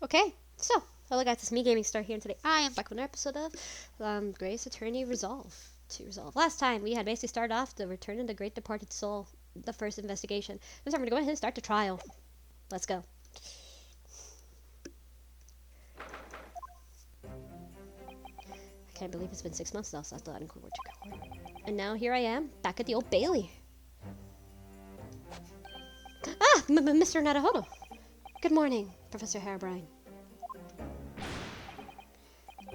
Okay, so, hello guys, it's me, Gaming Star here, and today I am back with another episode of Grace Attorney Resolve. To Resolve. Last time, we had basically started off the Return of the Great Departed Soul, the first investigation. This time, we're going to go ahead and start the trial. Let's go. I can't believe it's been 6 months now, so I still hadn't court to court. And now here I am, back at the Old Bailey. Ah, Mr. Nadahodo. Good morning, Professor Harebrine.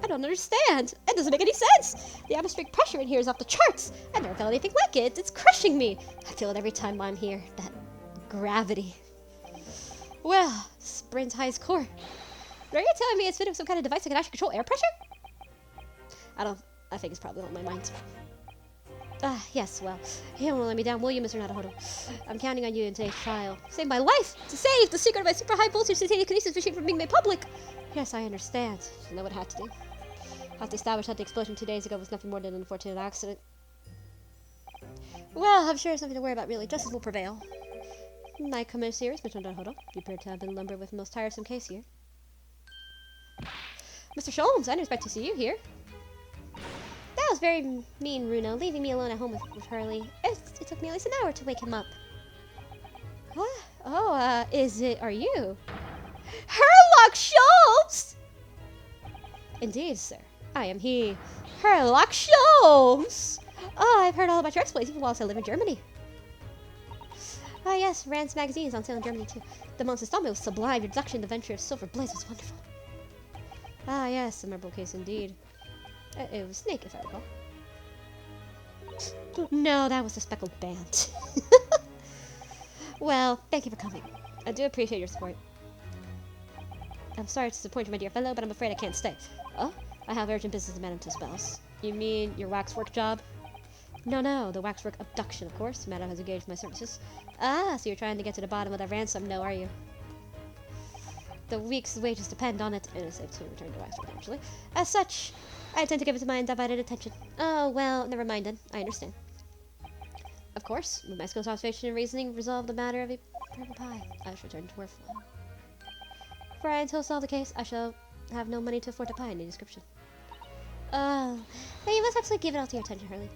I don't understand. It doesn't make any sense. The atmospheric pressure in here is off the charts. I've never felt anything like it. It's crushing me. I feel it every time I'm here. That gravity. Well, this brain's highest core. Are you telling me it's fitted with some kind of device that can actually control air pressure? I think it's probably on my mind. Yes, well, you won't let me down, will you, Mr. Nadahodo? I'm counting on you in today's trial. Save my life! To save the secret of my super high voltage instantaneous kinesis machine from being made public! Yes, I understand. You know what I had to do. I have to establish that the explosion 2 days ago was nothing more than an unfortunate accident. Well, I'm sure it's nothing to worry about, really. Justice will prevail. My commissaries, Mr. Nadahodo. You appear to have been lumbered with the most tiresome case here. Mr. Sholmes, I didn't expect to see you here. That was very mean, Runo, leaving me alone at home with Hurley. It took me at least an hour to wake him up. What? Oh, are you? Herlock Sholmes! Indeed, sir. I am he, Herlock Sholmes! Oh, I've heard all about your exploits even whilst I live in Germany. Ah, yes, Rand's magazine is on sale in Germany, too. The month's installment was sublime. Your introduction to the adventure of Silver Blaze was wonderful. Ah, yes, a memorable case indeed. It was Snake, if I recall. No, that was the Speckled Band. Well, thank you for coming. I do appreciate your support. I'm sorry to disappoint you, my dear fellow, but I'm afraid I can't stay. Oh? I have urgent business to Madame Tisbel's. You mean your waxwork job? No, the waxwork abduction, of course. Madame has engaged my services. Ah, so you're trying to get to the bottom of that ransom, no, are you? The week's wages depend on it, and it's safe to return to waxwork eventually. As such, I intend to give it to my undivided attention. Oh, well, never mind then. I understand. Of course, with my skills, observation, and reasoning resolve the matter of a purple pie. I shall return to work for now. For until solve the case, I shall have no money to afford a pie in the description. Oh, then you must absolutely give it all to your attention, Hurley.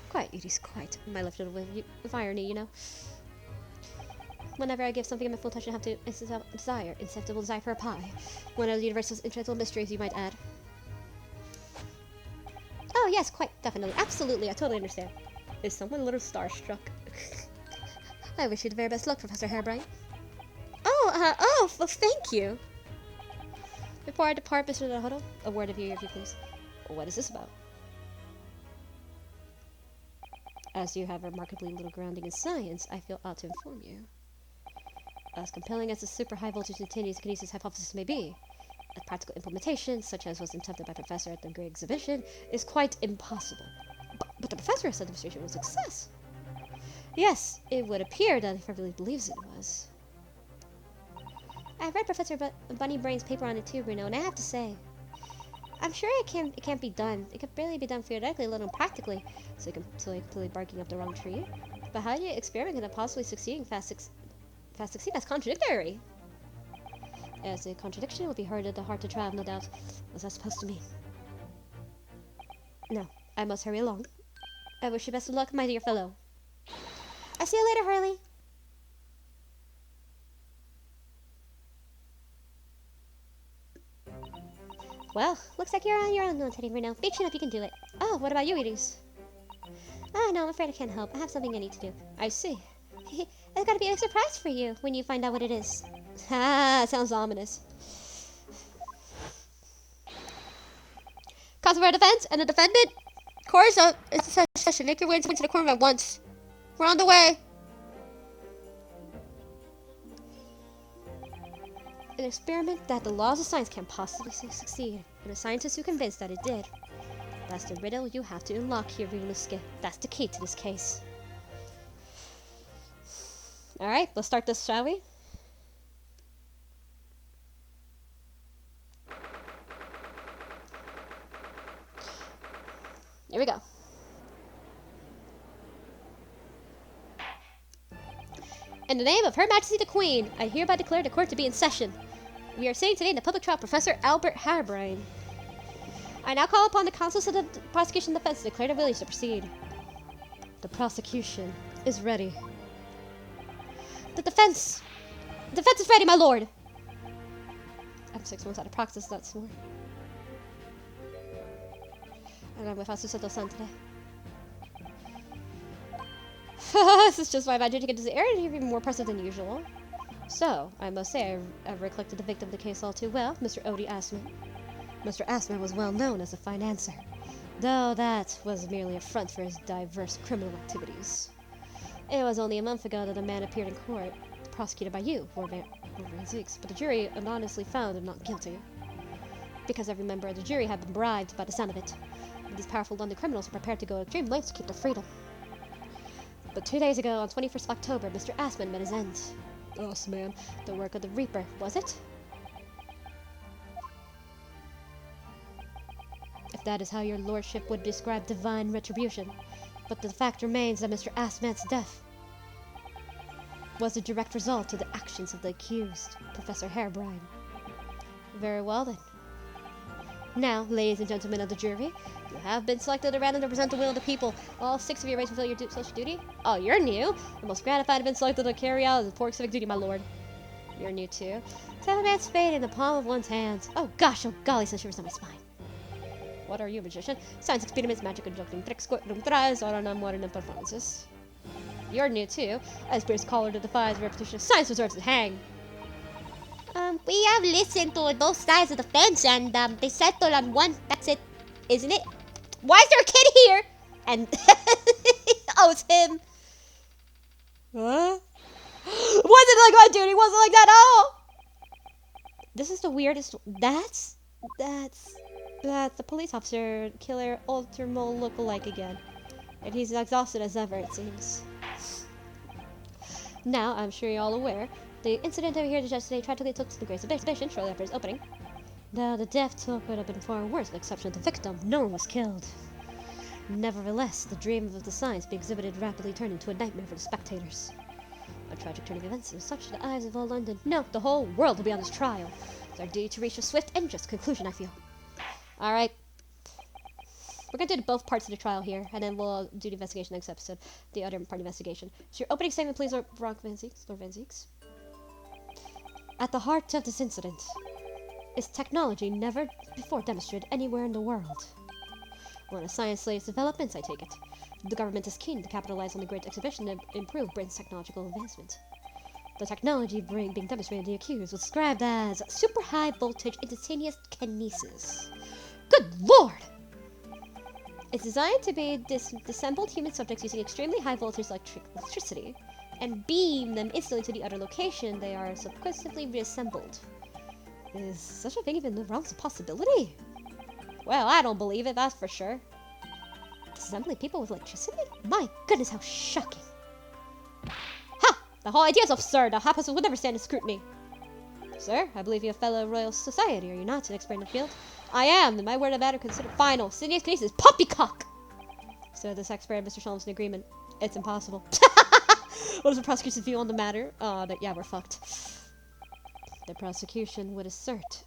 Quite, Edie's quite. My left little with irony, you know. Whenever I give something my full attention, I have to insatiable desire for a pie. One of the universe's incidental mysteries, you might add. Oh, yes, quite, definitely. Absolutely, I totally understand. Is someone a little starstruck? I wish you the very best luck, Professor Harebrine. Oh, well, thank you. Before I depart, Mr. Nadahodo, a word of you, if you please. What is this about? As you have remarkably little grounding in science, I feel ought to inform you. As compelling as the super high voltage instantaneous kinesis hypothesis may be, a practical implementation, such as was attempted by Professor at the Great Exhibition, is quite impossible. But the Professor said the demonstration was a success. Yes, it would appear that he firmly believes it was. I read Professor Bunny Brain's paper on it too, Bruno, and I have to say, I'm sure it can't be done. It could barely be done theoretically, let alone practically. So completely barking up the wrong tree. But how do you experiment can possibly succeed succeed? That's contradictory. As a contradiction will be hard to travel, no doubt. What's that supposed to mean? No, I must hurry along. I wish you best of luck, my dear fellow. I'll see you later, Hurley. Well, looks like you're on your own, Teddy Bruno. Big chin if you can do it. Oh, what about you, Edie's? Oh, no, I'm afraid I can't help. I have something I need to do. I see. It's gotta be a surprise for you when you find out what it is. Ha, sounds ominous. Cause for our defense and the defendant. Chorus of it's a session. Make your way into the corner at once. We're on the way. An experiment that the laws of science can't possibly succeed, and a scientist who convinced that it did. That's the riddle you have to unlock here, Ryunosuke. That's the key to this case. Alright, let's start this, shall we? Here we go. In the name of Her Majesty the Queen, I hereby declare the court to be in session. We are sitting today in the public trial, Professor Albert Harebrine. I now call upon the counsels of the prosecution and defense to declare their willingness to proceed. The prosecution is ready. The defense! The defense is ready, my lord! I'm 6 months out of practice, that's more. And I'm with Asusato-san today. This is just my imagination into the area even more impressive than usual. So, I must say, I've recollected the victim of the case all too well, Mr. Odie Assman. Mr. Assman was well known as a financer, though that was merely a front for his diverse criminal activities. It was only a month ago that the man appeared in court, prosecuted by you, Lord Van Zeeks, but the jury unanimously found him not guilty. Because every member of the jury had been bribed by the sound of it. These powerful London criminals were prepared to go to extreme lengths to keep their freedom. But 2 days ago, on 21st of October, Mr. Assman met his end. Us, man. The work of the Reaper, was it? If that is how your lordship would describe divine retribution. But the fact remains that Mr. Assman's death was a direct result of the actions of the accused, Professor Harebrine. Very well then. Now, ladies and gentlemen of the jury, you have been selected at random to represent the will of the people. All 6 of you are ready to fulfill your social duty. Oh, you're new. I'm most gratified to have been selected to carry out the important civic duty, my lord. You're new too. To have a man's fate in the palm of one's hand. Oh gosh, oh golly, so shivers down my spine. What are you, magician? Science experiments, magic conjuncting tricks, courtroom trials, or on modern performances. You're new too. As Bruce Collar to defies repetition, science deserves to hang. We have listened to both sides of the fence and they settled on one. That's it, isn't it? Why is there a kid here? And oh, it's him. Huh? Wasn't like my duty. Wasn't like that at all. This is the weirdest. That's the police officer, killer, Ultimo lookalike again, and he's exhausted as ever. It seems. Now, I'm sure you're all aware. The incident that we heard yesterday tragically took to the Grace exhibition shortly after its opening. Now, the death toll could have been far worse, with the exception of the victim. No one was killed. Nevertheless, the dream of the science being exhibited rapidly turned into a nightmare for the spectators. A tragic turn of events in such the eyes of all London. No, the whole world will be on this trial. It's our duty to reach a swift and just conclusion, I feel. Alright. We're going to do both parts of the trial here, and then we'll do the investigation next episode. The other part of the investigation. So your opening statement, please, Lord Van Zeeks. At the heart of this incident is technology never before demonstrated anywhere in the world. One of science latest developments, I take it. The government is keen to capitalize on the great exhibition and improve Britain's technological advancement. The technology being demonstrated to the accused was described as super high voltage instantaneous kinesis. Good lord! It's designed to be disassembled human subjects using extremely high voltage electricity and beam them instantly to the other location they are subsequently reassembled. Is such a thing even in the realms of possibility? Well, I don't believe it, that's for sure. Disassembling people with electricity? My goodness, how shocking. Ha! The whole idea is absurd. The Happas would never stand in scrutiny. Sir, I believe you're a fellow Royal Society, are you not? An expert in the field? I am, and my word of matter considered final. Sydney's case is poppycock! So this expert and Mr. Shalom's in agreement. It's impossible. What is the prosecution's view on the matter? Yeah, we're fucked. The prosecution would assert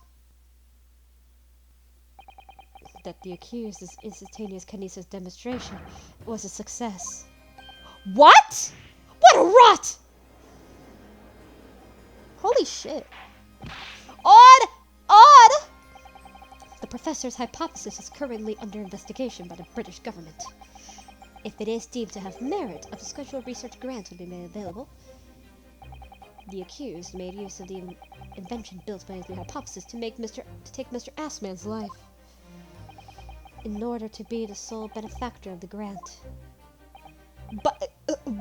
that the accused's instantaneous kinesis demonstration was a success. What? What a rot! Holy shit. Odd! The professor's hypothesis is currently under investigation by the British government. If it is deemed to have merit, a scheduled research grant will be made available. The accused made use of the invention built by his new hypothesis to take Mr. Assman's life, in order to be the sole benefactor of the grant.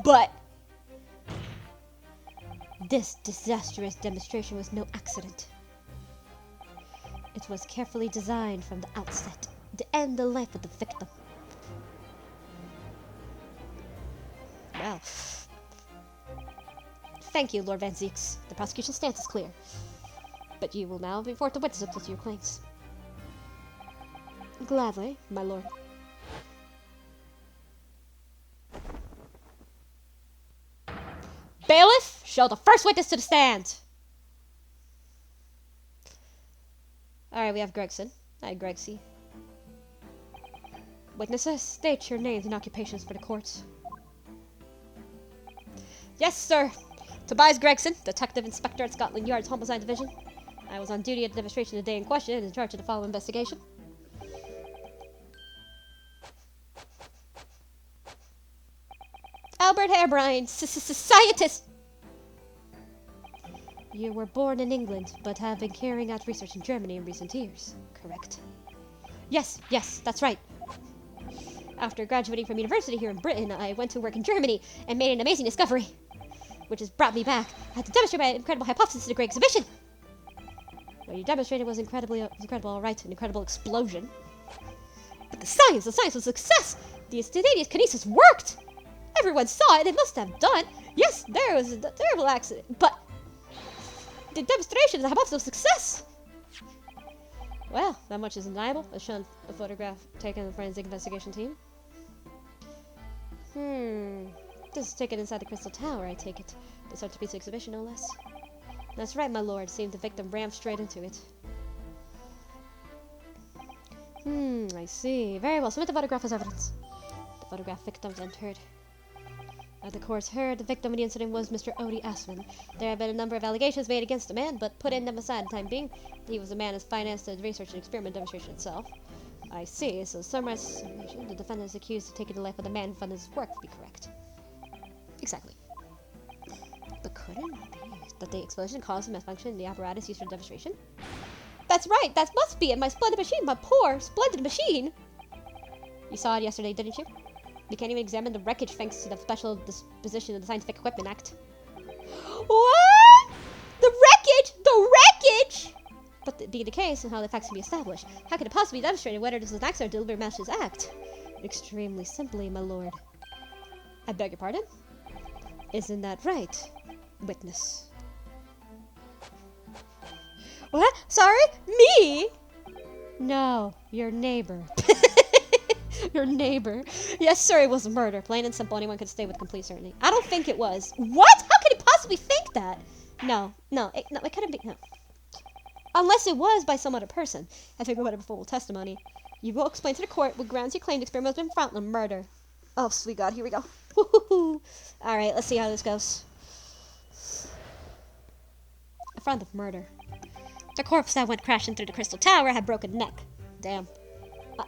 But this disastrous demonstration was no accident. It was carefully designed from the outset to end the life of the victim. Well, thank you, Lord Van Zeeks. The prosecution's stance is clear. But you will now be forced to witness to your claims. Gladly, my lord. Bailiff, show the first witness to the stand. Alright, we have Gregson. Hi, Gregsy. Witnesses, state your names and occupations for the court. Yes, sir. Tobias Gregson, Detective Inspector at Scotland Yard's Homicide Division. I was on duty at the demonstration the day in question and in charge of the following investigation. Albert Harebrine, scientist! You were born in England, but have been carrying out research in Germany in recent years, correct? Yes, that's right. After graduating from university here in Britain, I went to work in Germany and made an amazing discovery, which has brought me back. I had to demonstrate my incredible hypothesis at a great exhibition. What you demonstrated was incredible, alright, an incredible explosion. But the science was a success! The instantaneous kinesis worked! Everyone saw it, it must have done. Yes, there was a terrible accident, but the demonstration is a hypothesis of success! Well, that much is undeniable, as shown a photograph taken by the forensic investigation team. This is taken inside the Crystal Tower, I take it. The centerpiece exhibition, no less. That's right, my lord. Seemed the victim rammed straight into it. I see. Very well. Submit the photograph as evidence. The photograph victims entered. As the courts heard, the victim of the incident was Mr. Odie Asman. There have been a number of allegations made against the man, but putting them aside for the time being, he was a man who financed the research and experiment demonstration itself. I see. So, summarized, the defendant is accused of taking the life of the man who funded his work, to be correct. Exactly. But couldn't it be that the explosion caused a malfunction in the apparatus used for the demonstration? That's right! That must be it! My splendid machine! My poor, splendid machine! You saw it yesterday, didn't you? We can't even examine the wreckage thanks to the special disposition of the Scientific Equipment Act. What? The wreckage? The wreckage? But being the case and how the facts can be established, how can it possibly be demonstrated whether this is an accident or deliberate malicious act? Extremely simply, my lord. I beg your pardon? Isn't that right, witness? What? Sorry? Me? No, your neighbor. Your neighbor. Yes, sir, it was a murder. Plain and simple, anyone could state with complete certainty. I don't think it was. What? How could he possibly think that? No, it couldn't be. No. Unless it was by some other person. I think we would have full testimony. You will explain to the court what grounds you claim the experiment has been found on murder. Oh, sweet God, here we go. Alright, let's see how this goes. A front of murder. The corpse that went crashing through the Crystal Tower had broken neck. Damn.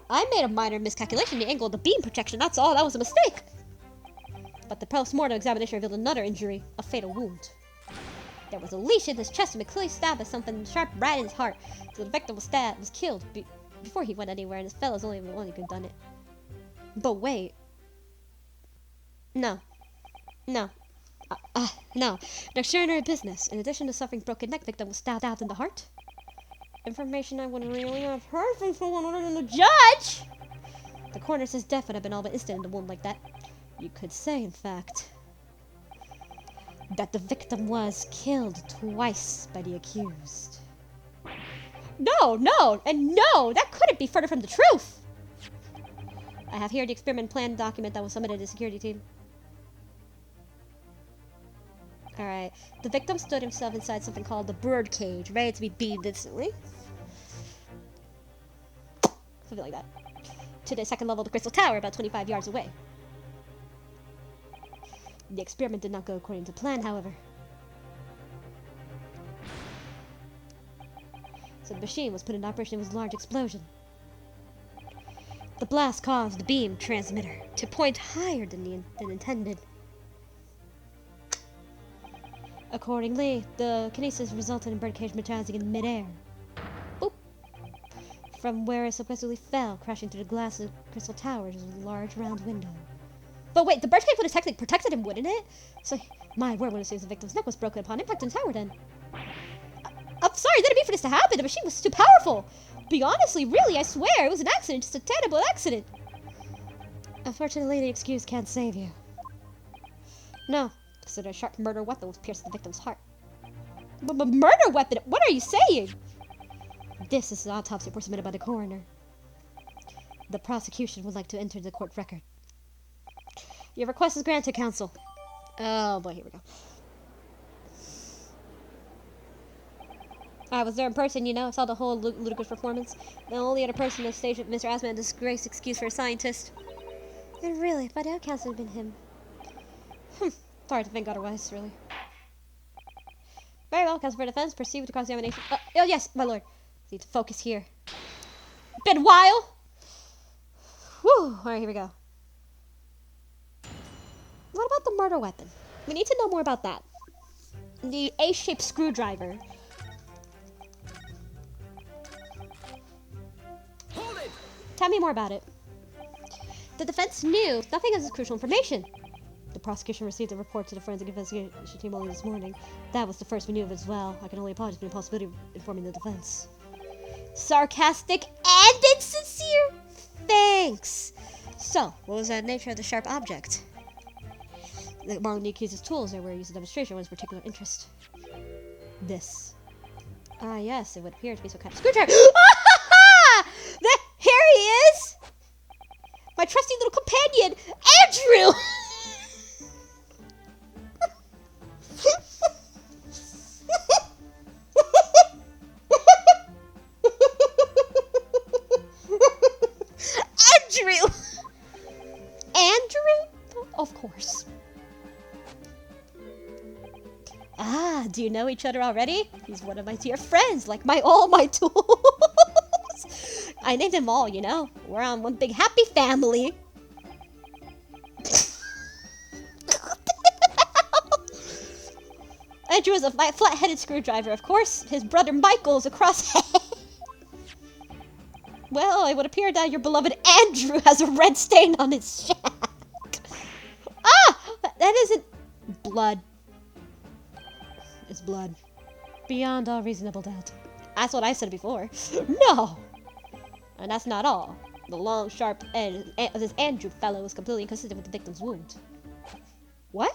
I made a minor miscalculation in the angle of the beam projection, that's all. That was a mistake. But the post-mortem examination revealed another injury, a fatal wound. There was a leash in his chest and a clear stab at something sharp right in his heart. So the victim was killed before he went anywhere, and his fellow's only the one who could have done it. But wait. No. No. No. An extraordinary business. In addition to suffering broken neck, victim was stabbed in the heart. Information I wouldn't really have heard from someone other than the judge! The coroner says death would have been all but instant in the wound like that. You could say, in fact, that the victim was killed twice by the accused. No, that couldn't be further from the truth! I have here the experiment plan document that was submitted to the security team. Alright, the victim stood himself inside something called the bird cage, ready to be beamed instantly. Something like that. To the second level of the Crystal Tower, about 25 yards away. The experiment did not go according to plan, however. So the machine was put in operation and was a large explosion. The blast caused the beam transmitter to point higher than intended. Accordingly, the kinesis resulted in birdcage materializing in midair. Boop! From where it supposedly fell, crashing through the glass of the Crystal Tower, was a large round window. But wait, the birdcage would have technically protected him, wouldn't it? So, my word, when it seems the victim's neck was broken upon impact in the tower then. I'm sorry, I didn't mean for this to happen. The machine was too powerful. But honestly, really, I swear, it was an accident, just a terrible accident. Unfortunately, the excuse can't save you. No. So a sharp murder weapon was pierced the victim's heart. But murder weapon? What are you saying? This is the autopsy report submitted by the coroner. The prosecution would like to enter the court record. Your request is granted, counsel. Oh boy, here we go. I was there in person, you know. I saw the whole ludicrous performance. The only other person on stage with Mr. Asman, a disgrace excuse for a scientist. And really, if I doubt counts have been him. Hard to think otherwise, really. Very well, counsel for defense. Proceed with the cross-examination. Oh, yes, my lord. Need to focus here. Been a while. Whew. Alright, here we go. What about the murder weapon? We need to know more about that. The A-shaped screwdriver. Hold it! Tell me more about it. The defense knew nothing of this crucial information. The prosecution received a report to the forensic investigation team only this morning. That was the first we knew of as well. I can only apologize for the impossibility of informing the defense. Sarcastic and insincere? Thanks. So, what was the nature of the sharp object? Among the accused's tools there were used in demonstration was of particular interest. This. Ah, yes, it would appear to be some kind of screwdriver. Here he is! My trusty little companion, Andrew! Andrew! Andrew? Of course. Ah, do you know each other already? He's one of my dear friends, like all my tools. I named them all, you know. We're on one big happy family. Andrew is a flat-headed screwdriver, of course. His brother Michael's a crosshead. Well, it would appear that your beloved Andrew has a red stain on his shack. Ah! That isn't blood. It's blood. Beyond all reasonable doubt. That's what I said before. No! And that's not all. The long, sharp end of this Andrew fellow is completely inconsistent with the victim's wound. What?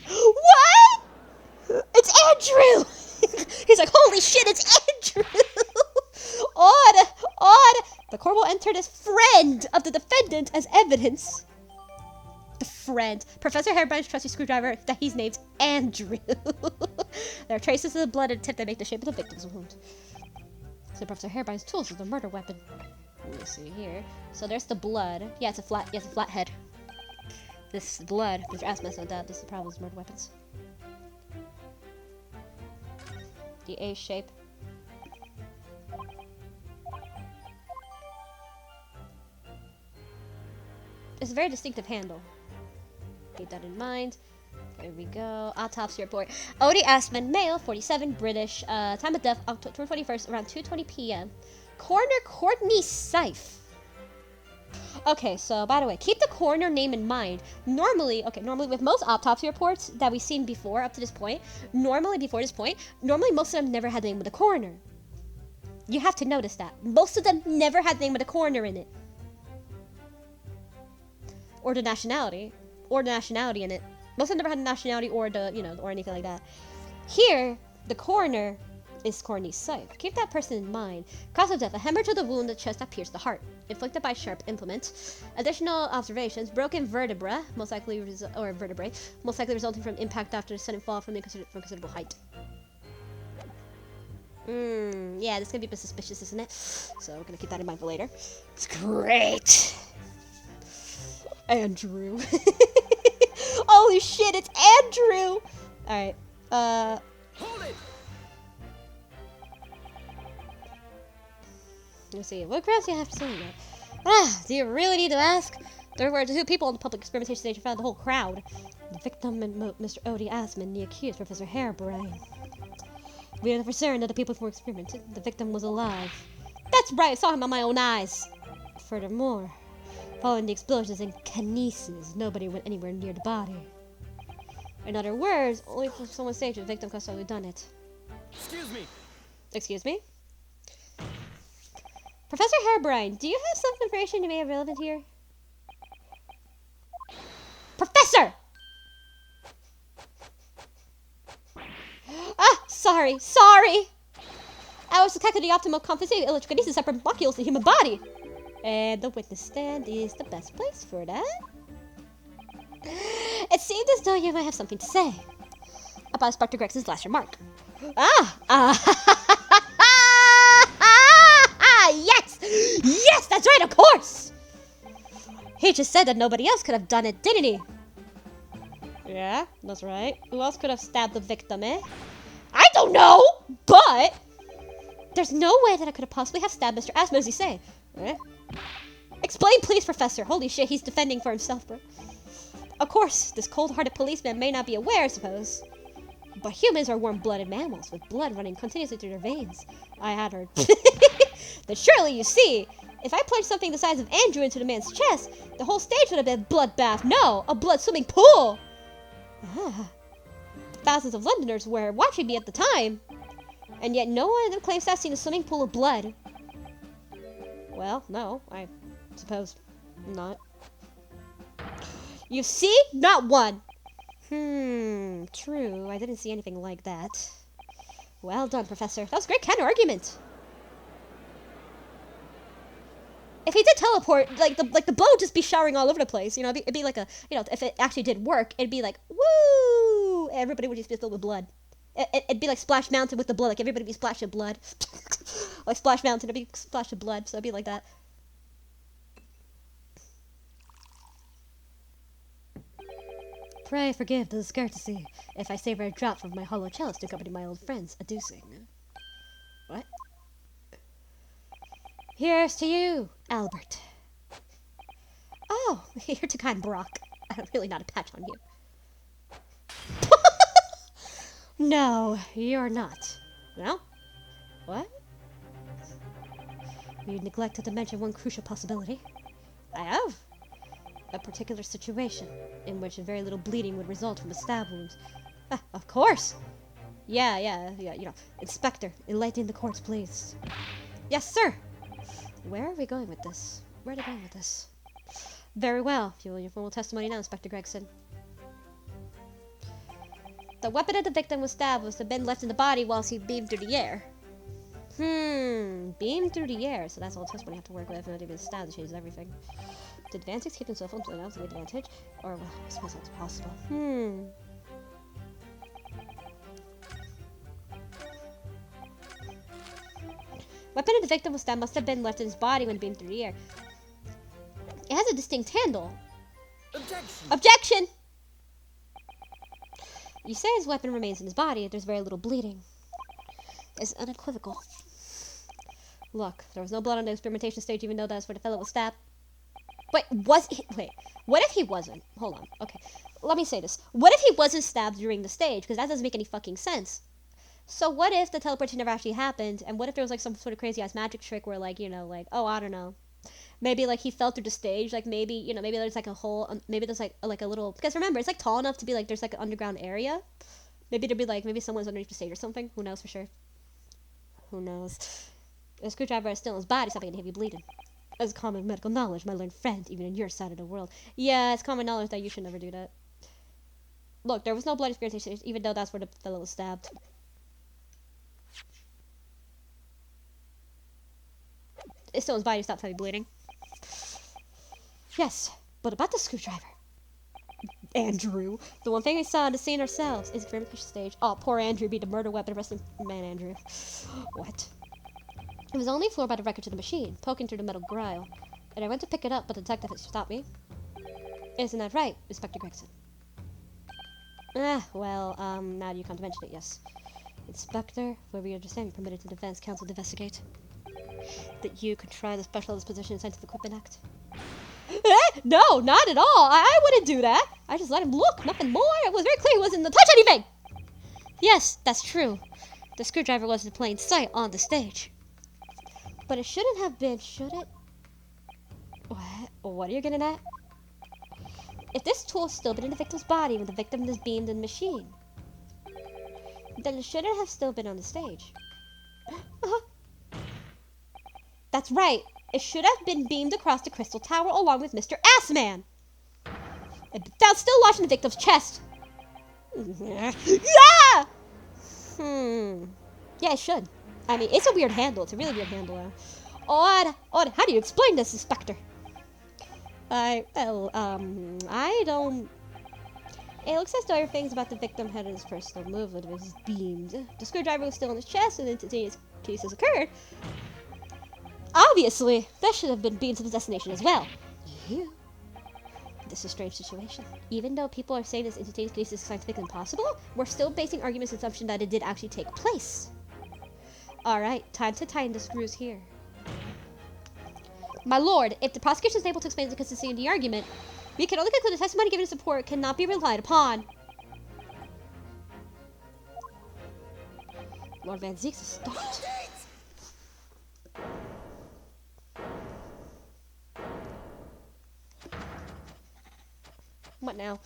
What? It's Andrew! He's like, holy shit, it's Andrew! Odd! The corporal entered as friend of the defendant as evidence. The friend. Professor Hairbrine's trusty screwdriver that he's named Andrew. There are traces of the blood and tip that make the shape of the victim's wound. So Professor Hairbrine's tools is the murder weapon. Let me see here. So there's the blood. Yeah, it's a flat head. This blood, Mr. Asmus, no doubt. This is the problem with murder weapons. The A shape. It's a very distinctive handle. Keep that in mind. There we go. Autopsy report. Odie Asman, male, 47, British. Time of death, October 21st, around 2:20 p.m. Coroner Courtney Seif. Okay, so by the way, keep the coroner name in mind. Normally with most autopsy reports that we've seen before up to this point, normally most of them never had the name of the coroner. You have to notice that. Most of them never had the name of the coroner in it. Or the nationality in it. Most of them never had the nationality or or anything like that. Here, the coroner is Courtney Seif. Keep that person in mind. Cause of death: a hemorrhage of the wound in the chest that pierced the heart, inflicted by sharp implement. Additional observations: broken vertebrae, most likely resulting from impact after a sudden fall from considerable height. Yeah, this is gonna be a bit suspicious, isn't it? So we're gonna keep that in mind for later. It's great. Andrew. Holy shit, it's Andrew! Alright, Hold it! let's see, what grounds do you have to say that? Do you really need to ask? There were two people on the public experimentation stage in front of the whole crowd. The victim and Mr. Odie Asman, the accused, Professor Hairbrain. We are for certain that the people who were experimented, the victim was alive. That's right, I saw him on my own eyes. Furthermore, following the explosions and kinesis, nobody went anywhere near the body. In other words, only from someone's stage the victim could have solely done it. Excuse me. Excuse me? Professor Hairbrine, do you have some information you may have relevant here? Professor! Sorry. I was detecting the optimal competency of electrokinesis separate molecules in the human body. And the witness stand is the best place for that. It seemed as though you might have something to say about Inspector Grex's last remark. just said that nobody else could have done it, didn't he? Yeah, that's right. Who else could have stabbed the victim, eh? I don't know, but there's no way that I could have possibly have stabbed Mr. Asthma, as you say. Eh? Explain, please, Professor. Holy shit, he's defending for himself, bro. Of course, this cold-hearted policeman may not be aware, I suppose. But humans are warm-blooded mammals with blood running continuously through their veins. I had heard. Then surely, you see, if I plunged something the size of Andrew into the man's chest, the whole stage would have been a bloodbath. No, a blood-swimming pool. Ah. Thousands of Londoners were watching me at the time, and yet no one of them claims to have seen a swimming pool of blood. Well, no, I suppose not. You see? Not one. True. I didn't see anything like that. Well done, Professor. That was a great counter-argument. If he did teleport, like the blood would just be showering all over the place. You know, it'd be like a, you know, if it actually did work, it'd be like, woo! Everybody would just be filled with blood. It'd be like Splash Mountain with the blood. Like everybody would be splashing blood. Like Splash Mountain, it'd be splash of blood. So it'd be like that. Pray forgive the discourtesy if I savor a drop from my hollow chalice to accompany my old friends a-deucing. What? Here's to you, Albert. Oh, you're too kind, Brock. I'm really not a patch on you. No, you're not. No? What? You neglected to mention one crucial possibility. I have. A particular situation in which very little bleeding would result from a stab wound. Ah, of course! Yeah, you know. Inspector, enlighten the courts, please. Yes, sir! Where are we going with this? Where are they going with this? Very well. Fuel your formal testimony now, Inspector Gregson. The weapon of the victim was stabbed was to have been left in the body whilst he beamed through the air. Beamed through the air. So that's all the testimony I have to work with. Not even stabbed, it changes everything. Did Vantage keep himself until that was a good advantage? Or, well, I suppose that's possible. Weapon of the victim was stabbed must have been left in his body when beamed through the air. It has a distinct handle. Objection! Objection! You say his weapon remains in his body, there's very little bleeding. It's unequivocal. Look, there was no blood on the experimentation stage even though that's where the fellow was stabbed. Wait, what if he wasn't? Hold on, okay. Let me say this. What if he wasn't stabbed during the stage? Because that doesn't make any fucking sense. So what if the teleportation never actually happened? And what if there was like some sort of crazy ass magic trick where like, you know, like, oh, I don't know. Maybe like he fell through the stage, like maybe, you know, maybe there's like a hole, maybe there's like a little, because remember, it's like tall enough to be like, there's like an underground area. Maybe there'd be like, maybe someone's underneath the stage or something. Who knows for sure? Who knows? The screwdriver is still in his body, something to heavy bleeding. As common medical knowledge, my learned friend, even in your side of the world. Yeah, it's common knowledge that you should never do that. Look, there was no blood experience, even though that's where the fellow was stabbed. It's still in his body, stopped heavy bleeding. Yes, but about the screwdriver. Andrew. The one thing we saw in the scene ourselves is very much stage. Oh, poor Andrew beat the murder weapon wrestling man Andrew. What? It was only floored by the record to the machine, poking through the metal grille. And I went to pick it up, but the detective had stopped me. Isn't that right, Inspector Gregson? Well, now you come to mention it, yes. Inspector, where we understand you're permitted to the defense counsel to investigate. That you could try the Special Disposition in Scientific Equipment Act. No, not at all. I wouldn't do that. I just let him look, nothing more. It was very clear he wasn't to touch anything. Yes, that's true. The screwdriver was in plain sight on the stage. But it shouldn't have been, should it? What are you getting at? If this tool still been in the victim's body when the victim was beamed in the machine, then it shouldn't have still been on the stage. That's right. It should have been beamed across the crystal tower along with Mr. Assman. And found still lodged in the victim's chest. Yeah! Yeah, it should. I mean, it's a weird handle. It's a really weird handle. Odd. How do you explain this, Inspector? I don't... It looks as though everything's about the victim had his personal movement was beamed. The screwdriver was still in his chest and instantaneous cases occurred. Obviously, that should have been beamed to the destination as well. Yeah. this is a strange situation. Even though people are saying this instantaneous kinesis is scientifically impossible, we're still basing arguments on the assumption that it did actually take place. Alright, time to tighten the screws here. My lord, if the prosecution is able to explain the consistency of the argument, we can only conclude the testimony given in support cannot be relied upon. Lord Van Zeeks is stopped. What now?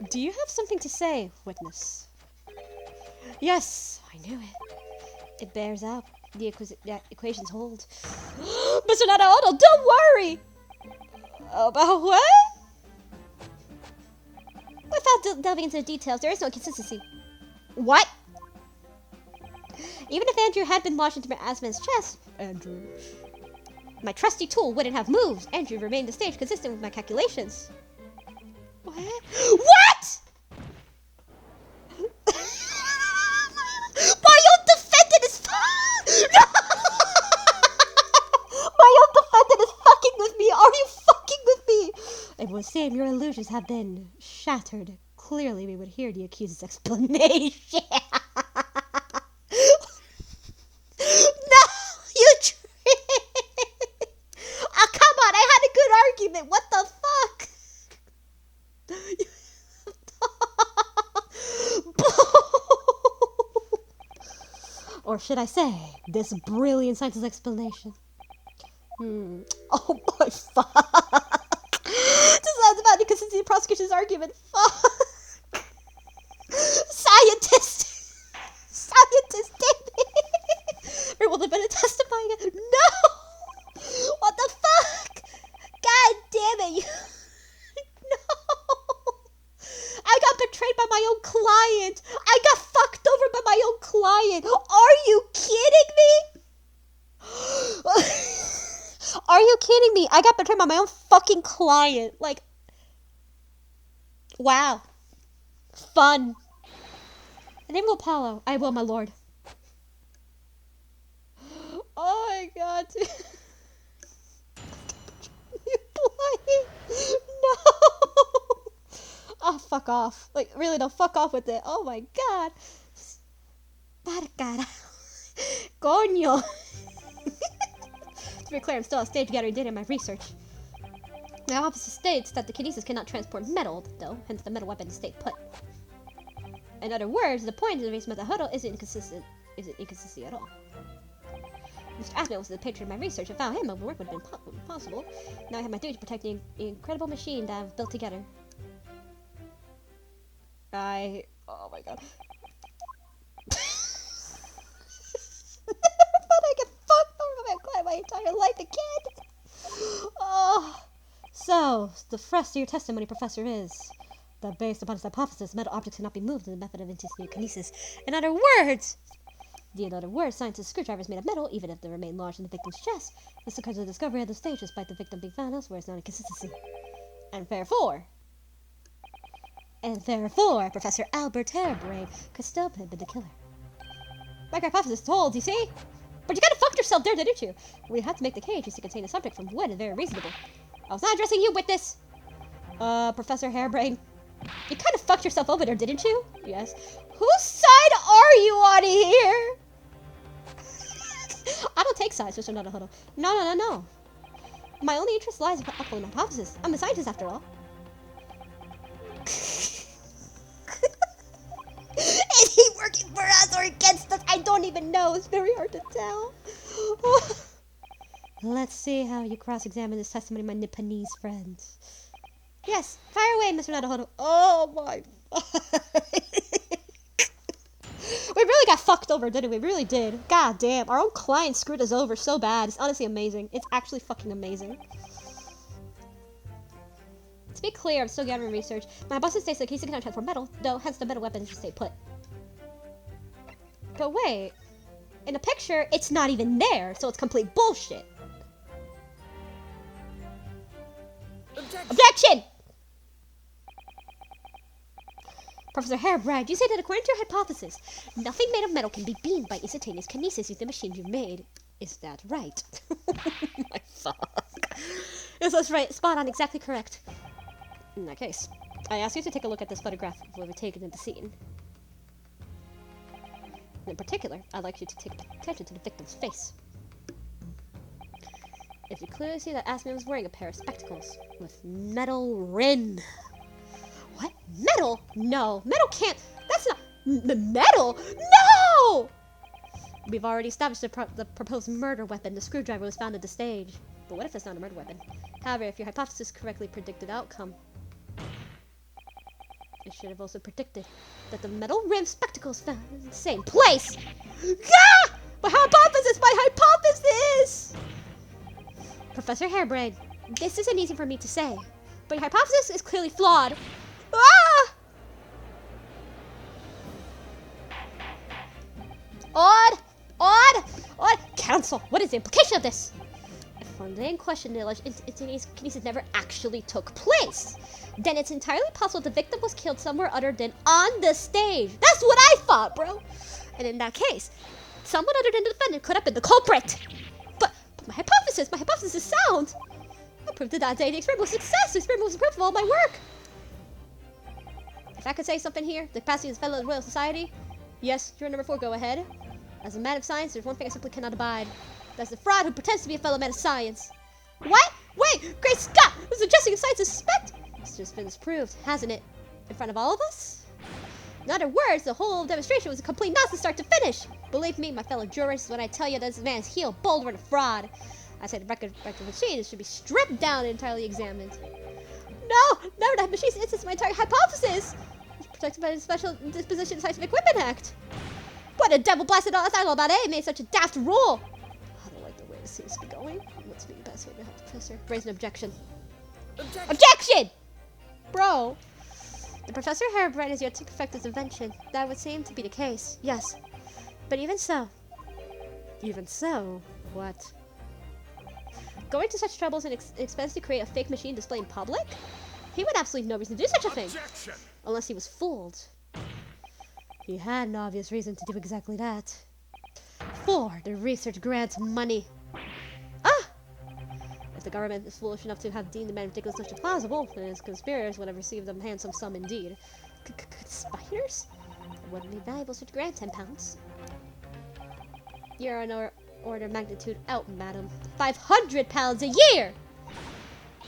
Do you have something to say, witness? Yes, I knew it. It bears out. The equations hold. Mr. Nadaono, don't worry! About what? Without delving into the details, there is no inconsistency. What? Even if Andrew had been launched into my Asman's chest, Andrew, my trusty tool wouldn't have moved. Andrew remained the stage consistent with my calculations. What? What? My own defendant is no! My own defendant is fucking with me. Are you fucking with me? It would seem your illusions have been shattered. Clearly, we would hear the accused's explanation. No, you tricked. Oh, come on. I had a good argument. What the fuck? Or should I say, this brilliant scientist's explanation? Oh my fuck. This sounds about inconsistency in prosecution's argument. Fuck. Scientist, damn it. Or will have been testifying again? No. What the fuck? God damn it. No. I got betrayed by my own client. I got fucked over by my own client. Are you kidding me? Are you kidding me? I got betrayed by my own fucking client. Like, wow. Fun. The name will Apollo. I will, my lord. Oh my god, dude. You blind. No. Oh, fuck off. Like, really, no, fuck off with it. Oh my god. Para Coño. To be clear, I'm still a stage gathering data in my research. My office states that the kinesis cannot transport metal, though, hence the metal weapon stayed put. In other words, the point of the race method isn't inconsistent at all. Mr. Asman was the picture of my research. Without him, my work would have been impossible. Now I have my duty to protect the incredible machine that I've built together. Oh my god. But I get fucked over my entire life again. Oh. So, the thrust of your testimony, Professor, is that based upon his hypothesis, metal objects cannot be moved in the method of kinesis. In other words, scientists' screwdrivers made of metal, even if they remain lodged in the victim's chest. This occurs at the discovery of the stage, despite the victim being found elsewhere, is not inconsistency. And therefore, Professor Albert Harebrain could still have been the killer. My hypothesis holds, you see? But you kinda fucked yourself there, didn't you? We had to make the cage used to contain a subject from wood, and very reasonable. I was not addressing you, witness! Professor Harebrain. You kinda fucked yourself over there, didn't you? Yes. Whose side are you on here? I don't take sides, Mr. Nadahodo. No. My only interest lies in upholding my hypothesis. I'm a scientist, after all. Is he working for us or against us? I don't even know. It's very hard to tell. Let's see how you cross-examine this testimony, my Nipponese friends. Yes, fire away, Mr. Nadahodo. Oh my. We really got fucked over, didn't we? We really did. God damn, our own client screwed us over so bad. It's honestly amazing. It's actually fucking amazing. To be clear, I'm still gathering research. My hypothesis states that the case cannot transform metal, though hence the metal weapon should stay put. But wait, in the picture, it's not even there, so it's complete bullshit. Objection! Professor Harebrand, you say that according to your hypothesis, nothing made of metal can be beamed by instantaneous kinesis using the machine you made. Is that right? Oh my fuck. Yes, that's right. Spot on. Exactly correct. In that case, I ask you to take a look at this photograph of what we've taken in the scene. In particular, I'd like you to take attention to the victim's face. If you clearly see that Asmin was wearing a pair of spectacles with metal rim. What? Metal? No, metal can't. That's not metal. No! We've already established the proposed murder weapon. The screwdriver was found at the stage. But what if it's not a murder weapon? However, if your hypothesis correctly predicted outcome, it should have also predicted that the metal rim spectacles found in the same place. Ah! My hypothesis! My hypothesis! Professor Hairbrain, this isn't easy for me to say, but your hypothesis is clearly flawed. Ah! Odd! Counsel, what is the implication of this? If on the in question, the alleged kinesis never actually took place, then it's entirely possible the victim was killed somewhere other than on the stage. That's what I thought, bro. And in that case, someone other than the defendant could have been the culprit. But my hypothesis is sound. I proved that day the experiment was a success. The experiment was proof of all my work. If I could say something here, the capacity of this fellow of the Royal Society. Yes, juror number 4, go ahead. As a man of science, there's one thing I simply cannot abide. That's the fraud who pretends to be a fellow man of science. What? Wait, Great Scott! Was suggesting of science a suspect? It's just been disproved, hasn't it? In front of all of us? In other words, the whole demonstration was a complete nonsense start to finish. Believe me, my fellow jurors, when I tell you that this man is heel bold for the fraud. I said the record machine should be stripped down and entirely examined. No! Never that machine instance my entire hypothesis! It's protected by the Special Disposition of Scientific Equipment Act. What a devil blasted all that's all about it made such a daft rule! I don't like the way this seems to be going. What's be the best way to help the professor? Raise an objection. Objection! Bro! The Professor Hairbrain is yet to perfect his invention. That would seem to be the case, yes. But even so, what? Going to such troubles and expense to create a fake machine display in public? He would absolutely no reason to do such a thing. Objection! Unless he was fooled. He had an obvious reason to do exactly that. For the research grants money. Ah! If the government is foolish enough to have deemed the man ridiculous enough to plausible, then his conspirators would have received them handsome sum indeed. Conspirators? It wouldn't be valuable such grant, 10 pounds. You're an order of magnitude out, madam. 500 pounds a year!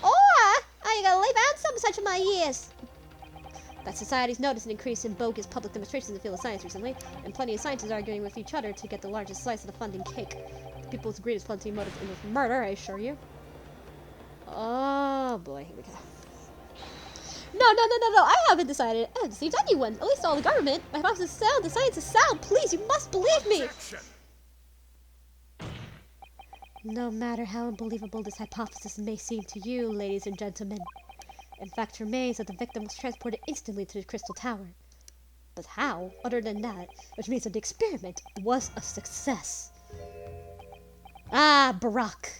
Oh, are you gonna leave out some such of my years? That society's noticed an increase in bogus public demonstrations in the field of science recently, and plenty of scientists arguing with each other to get the largest slice of the funding cake. People's greed is plenty motive in with murder, I assure you. Oh boy, here we go. No, I haven't decided. I haven't deceived anyone, at least all the government. My hypothesis is sound, the science is sound, please, you must believe me! Objection! No matter how unbelievable this hypothesis may seem to you, ladies and gentlemen, in fact remains that the victim was transported instantly to the Crystal Tower. But how, other than that, which means that the experiment was a success. Ah, Barack!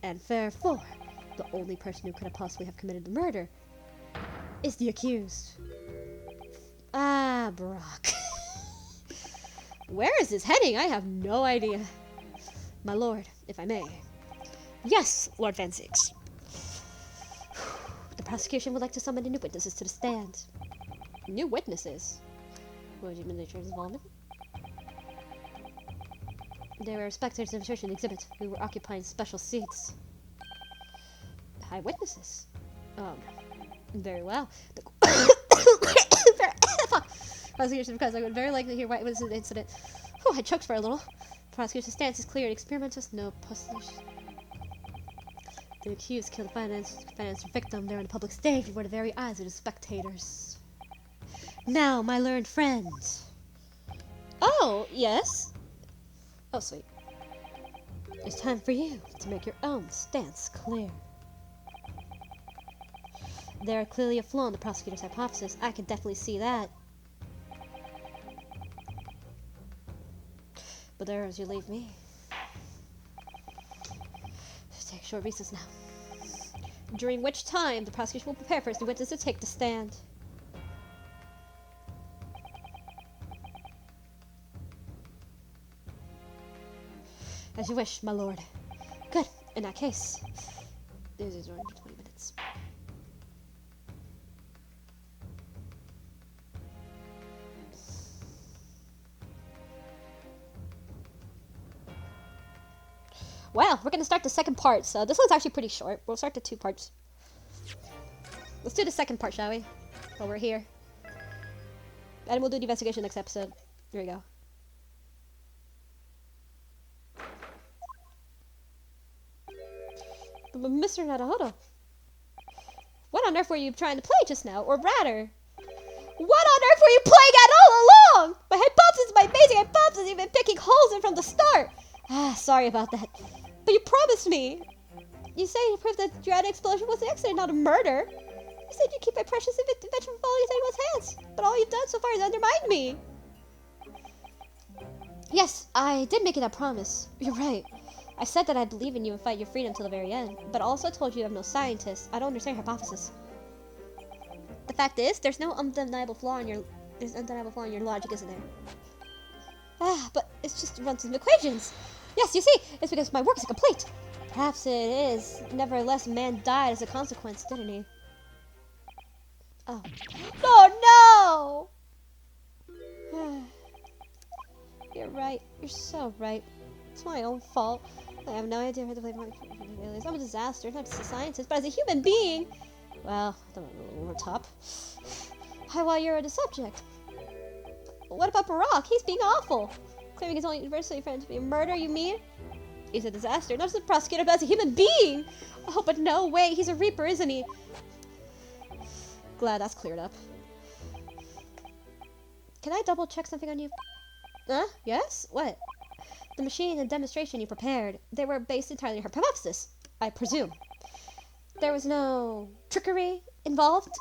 And therefore, the only person who could have possibly have committed the murder is the accused. Ah, Barack. Where is this heading? I have no idea. My lord, if I may. Yes, Lord Van Six. The prosecution would like to summon new witnesses to the stand. New witnesses? What do you mean nature of involvement? They were spectators of the church and exhibit who were occupying special seats. High witnesses? Very well. Prosecution, because I would very likely hear what was the incident. Oh, I choked for a little. Prosecution's stance is clear. Experimenters, no pussy. The accused killed the finance victim there on the public stage before the very eyes of the spectators. Now, my learned friend. Oh, yes? Oh, sweet. It's time for you to make your own stance clear. There are clearly a flaw in the prosecutor's hypothesis. I can definitely see that. But there as you leave me. Let's take a short recess now. During which time the prosecution will prepare for its new witness to take the stand. As you wish, my lord. Good. In that case, this is around 20 minutes. Well, we're gonna start the second part. So this one's actually pretty short. We'll start the 2 parts. Let's do the second part, shall we? While we're here. And we'll do the investigation next episode. Here we go. Mr. Naruhodo. What on earth were you trying to play just now? Or rather, what on earth were you playing at all along? My hypothesis, my amazing hypothesis, you've been picking holes in from the start. Ah, sorry about that. But you promised me. You say you proved that your explosion was an accident, not a murder. You said you'd keep my precious invention from falling into anyone's hands. But all you've done so far is undermine me. Yes, I did make you that promise. You're right. I said that I believe in you and fight your freedom till the very end. But I also told you I'm no scientist. I don't understand your hypothesis. The fact is, there's undeniable flaw in your logic, isn't there? Ah, but it's just runs some equations. Yes, you see, it's because my work is complete. Perhaps it is. Nevertheless, man died as a consequence, didn't he? Oh. Oh no! You're right. You're so right. It's my own fault. I have no idea where to blame. I'm a disaster, not just a scientist, but as a human being. Well, over top. Well, you're the subject. What about Barack? He's being awful. Claiming his only university friend to be a murder, you mean? He's a disaster, not just a prosecutor, but as a human being! Oh, but no way, he's a Reaper, isn't he? Glad that's cleared up. Can I double check something on you? Yes? What? The machine and demonstration you prepared, they were based entirely on her hypothesis, I presume. There was no trickery involved?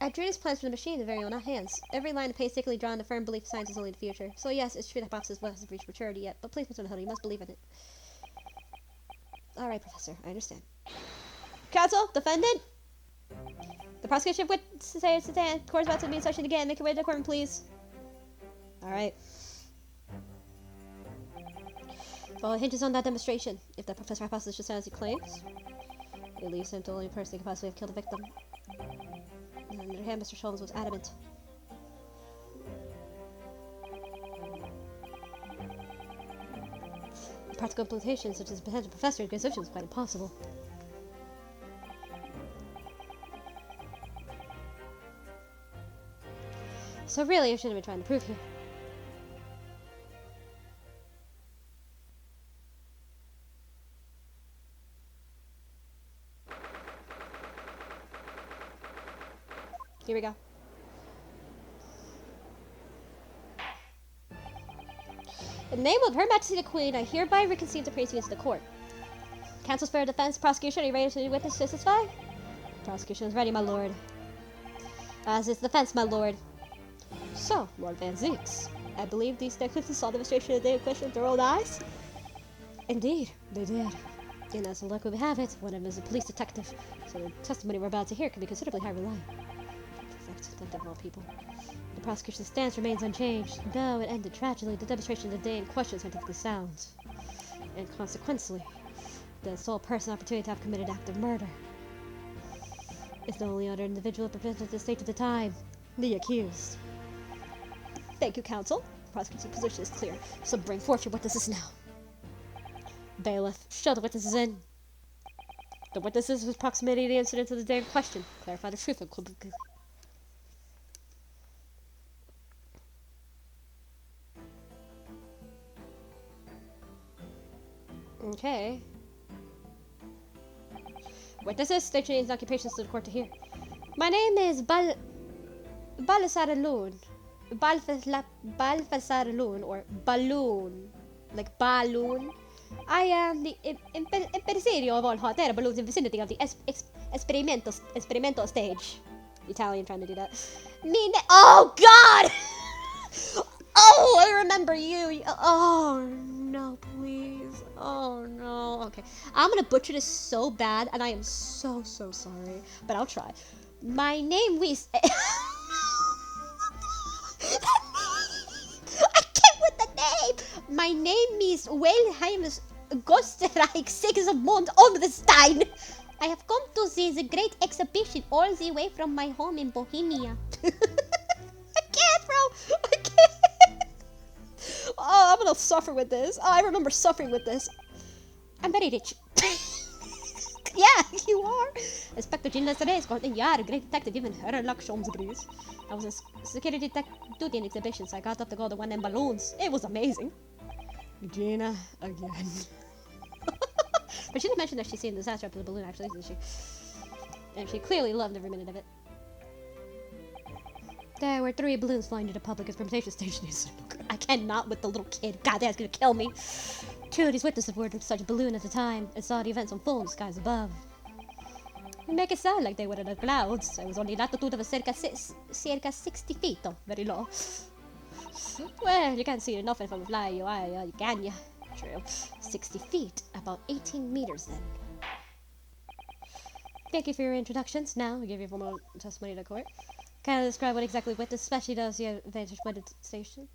I drew these plans from the machine in very own hands. Every line is painstakingly drawn, the firm belief science is only the future. So yes, it's true the hypothesis hasn't reached maturity yet, but please, Mr. Naruhodo, you must believe in it. Alright, Professor, I understand. Counsel, defendant? The prosecution witnesses say it's the court's about to be in session again. Make your way to the courtroom, please. Alright. Well, it hinges on that demonstration. If the professor hypothesis just as he claims, it leaves him the only person who could possibly have killed the victim. And on the other hand, Mr. Shoulders was adamant. The practical implications, such as the potential professor against Ocean, was quite impossible. So really, I shouldn't have been trying to prove here. Here we go. In the name of Her Majesty the Queen, I hereby reconceive the proceedings of the court. Counsel's for defense, prosecution, are you ready to witness to testify? Prosecution is ready, my lord. As is defense, my lord. So, Lord Van Zeeks, I believe these detectives saw the demonstration of the day in question with their own eyes? Indeed, they did. And as luck would have it, one of them is a police detective, so the testimony we're about to hear can be considerably high reliant. Perfect, detective of all people. The prosecution's stance remains unchanged. Though it ended tragically, the demonstration of the day in question is scientifically sound. And consequently, the sole person opportunity to have committed act of murder is the only other individual presented at the state at the time, the accused. Thank you, counsel. The prosecution's position is clear, so bring forth your witnesses now. Bailiff, show the witnesses in. The witnesses whose proximity to the incident of the day in question clarify the truth of Okay. Witnesses, state your names and occupations to the court to hear. My name is Balthasar Loon. Balthasar Loon, or Balloon. Like balloon. I am the impresario of all hot air balloons in the vicinity of the experimento stage. Italian trying to do that. Oh God! Oh, I remember you. Oh no, please. Oh no. Okay, I'm gonna butcher this so bad, and I am so sorry, but I'll try. My name is. I can't with the name. My name is Wilhelmus Gostreich Sigismund Olmstein. I have come to see the great exhibition all the way from my home in Bohemia. I can't, bro. I can't. Oh, I'm gonna suffer with this. Oh, I remember suffering with this. I'm very rich. Yeah, you are. Inspector Jean Lester's got a yard. Great detective, even her luck Sholmes agrees. I was in security duty and exhibition, so I got up to go to one of them balloons. It was amazing. Gina, again. But she didn't mention that she's seen the disaster up to the balloon, actually, did she? And she clearly loved every minute of it. There were 3 balloons flying to the public transportation station. I cannot with the little kid. God, that's gonna kill me. 2 of these witnesses were in such a balloon at the time and saw the events unfold in the skies above. You make it sound like they were in the clouds. It was only latitude of circa 60 feet, though. Very low. Well, you can't see nothing from a fly, you can ya? True. 60 feet, about 18 meters then. Thank you for your introductions. Now, we give you formal testimony to court. Can I describe what exactly witness especially does the advantage point station?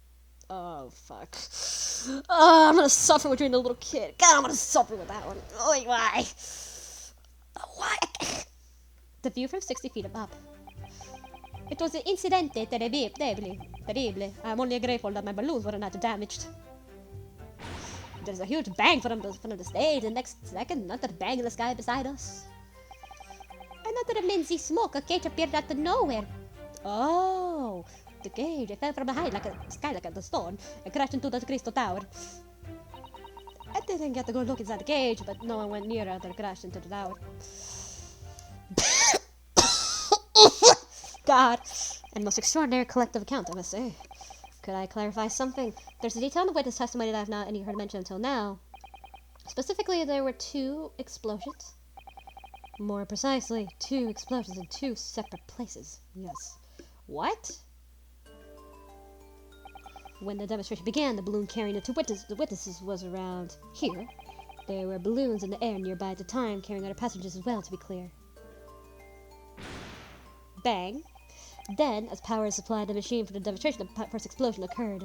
Oh, fuck. Oh, I'm gonna suffer with being a little kid. God, I'm gonna suffer with that one. Oh, why? Why? The view from 60 feet above. It was an incidente terrible. I'm only grateful that my balloons were not damaged. There's a huge bang from the stage. The next second, another bang in the sky beside us. Another immense smoke. A cage appeared out of nowhere. Oh, the cage. It fell from behind like a stone and crashed into the crystal tower. I didn't get to go look inside the cage, but no one went near after it crashed into the tower. God, and most extraordinary collective account, I must say. Could I clarify something? There's a detail in the witness testimony that I've not heard mentioned until now. Specifically, there were 2 explosions. More precisely, 2 explosions in 2 separate places. Yes. What? When the demonstration began, the balloon carrying the 2 witnesses was around here. There were balloons in the air nearby at the time, carrying other passengers as well, to be clear. Bang. Then, as power supplied the machine for the demonstration, the first explosion occurred.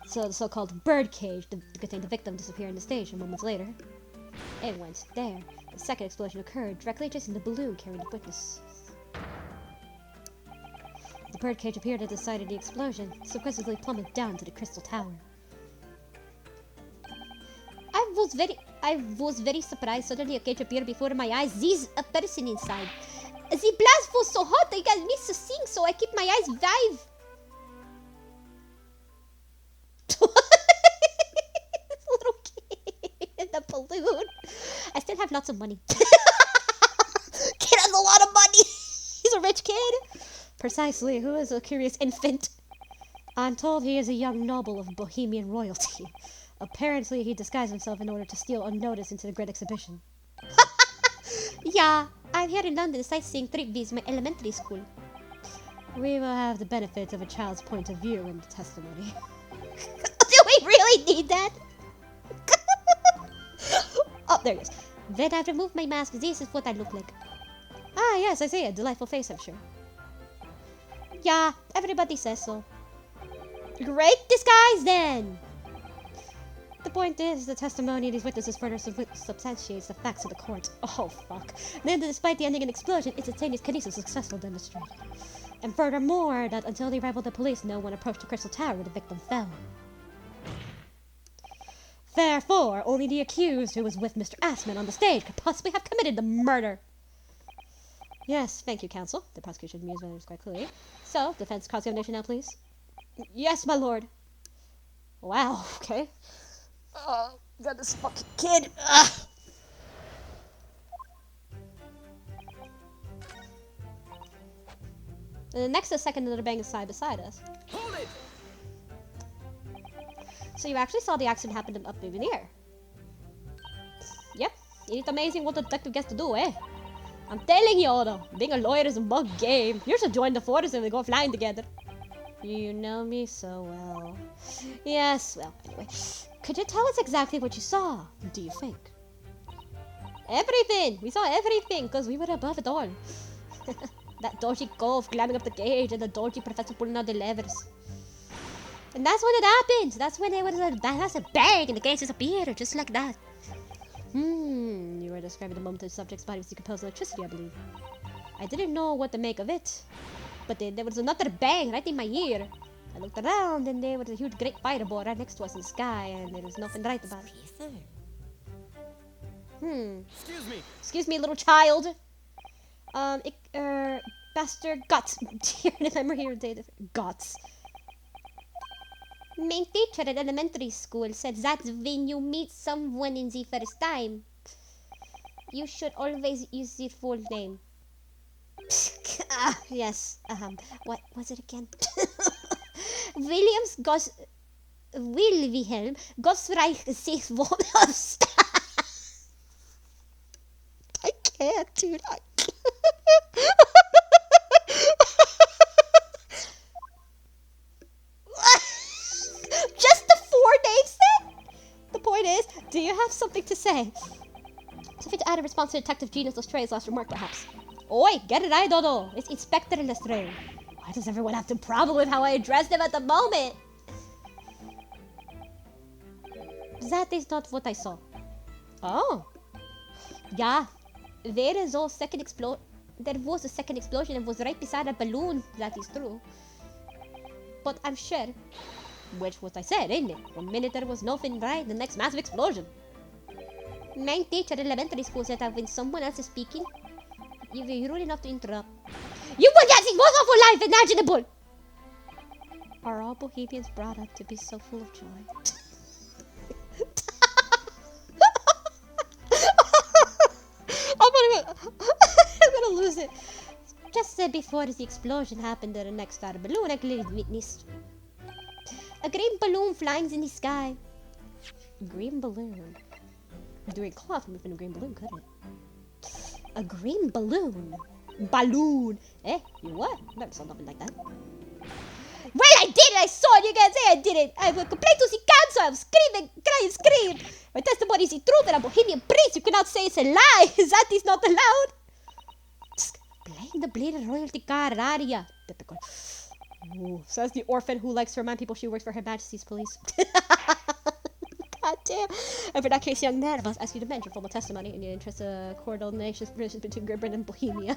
So the so-called bird cage that contained the victim disappeared on the stage moments later. It went there. The second explosion occurred directly adjacent to the balloon carrying the witness. The bird cage appeared at the site of the explosion, subsequently plummeted down to the crystal tower. I was very surprised. Suddenly a cage appeared before my eyes. There's a person inside. The blast was so hot I got missed to sing, so I keep my eyes vive. Little kid in the balloon. I still have lots of money. Kid has a lot of money. He's a rich kid. Precisely. Who is a curious infant? I'm told he is a young noble of Bohemian royalty. Apparently, he disguised himself in order to steal unnoticed into the great exhibition. Yeah, I'm here in London sightseeing trip with my elementary school. We will have the benefit of a child's point of view in the testimony. Do we really need that? Oh, there he is. When I remove my mask, this is what I look like. Ah, yes, I see it. Delightful face, I'm sure. Yeah, everybody says so. Great disguise, then! The point is, the testimony of these witnesses further substantiates the facts of the court. Oh, fuck. Then, despite the ending in explosion, instantaneous kinesis was successful demonstrated. And furthermore, that until the arrival of the police, no one approached the crystal tower where the victim fell. Therefore, only the accused, who was with Mr. Assman on the stage, could possibly have committed the murder. Yes, thank you, counsel. The prosecution mused matters quite clearly. So, defense cross-examination now, please. Yes, my lord. Wow, okay. Oh, God, this fucking kid. Ugh. And the next second, another bang is side beside us. Hold it! So you actually saw the accident happen up in the air. Yep, it's amazing what the detective gets to do, eh? I'm telling you, though, being a lawyer is a mug game. You should join the force and we go flying together. You know me so well. Yes, well, anyway. Could you tell us exactly what you saw, do you think? Everything! We saw everything, because we were above it all. That dodgy golf climbing up the cage and the dodgy professor pulling out the levers. And that's when it happened. That's when there was a bang and the cage disappeared, just like that. You were describing the moment the subject's body was decomposed electricity, I believe. I didn't know what to make of it. But there was another bang right in my ear. I looked around and there was a huge great fireball right next to us in the sky and there was nothing right about it. Excuse me. Excuse me, little child. Bastard guts. Dear, remember here, guts. My teacher at elementary school said that when you meet someone in the first time, you should always use the full name. Yes. What was it again? Williams Gos... Wilhelm Gosreich sich wohl I can't, dude. Just the 4 names then? The point is, do you have something to say? Something to add in response to Detective Genius Lestray's last remark, perhaps? Oi, get it, I don't know. It's Inspector Lestray. Why does everyone have to problem with how I address them at the moment? That is not what I saw. Oh. Yeah. There was a second explosion and was right beside a balloon. That is true. But I'm sure, which what I said, ain't it? 1 minute there was nothing right, the next massive explosion. My teacher at elementary school said that when someone else is speaking, you be rude enough to interrupt. You were getting most awful life imaginable! Are all Bohemians brought up to be so full of joy? I'm gonna lose it. Just before the explosion happened, the next star balloon I clearly witnessed. A green balloon flying in the sky. Green balloon. Doing cloth moving a green balloon, couldn't it? A green balloon. Balloon. Eh? You what? Never saw nothing like that. Well, I did it! I saw it! You can't say I did it! I will complain to the council! I was screaming, crying, scream! My testimony is the truth and I'm a Bohemian priest! You cannot say it's a lie! That is not allowed! Playing the bleeding royalty card, Aria. Typical. Ooh, says the orphan who likes to remind people she works for Her Majesty's police. God damn. And for that case, young man, I must ask you to mention formal testimony in the interest of coordination relations between Great Britain and Bohemia.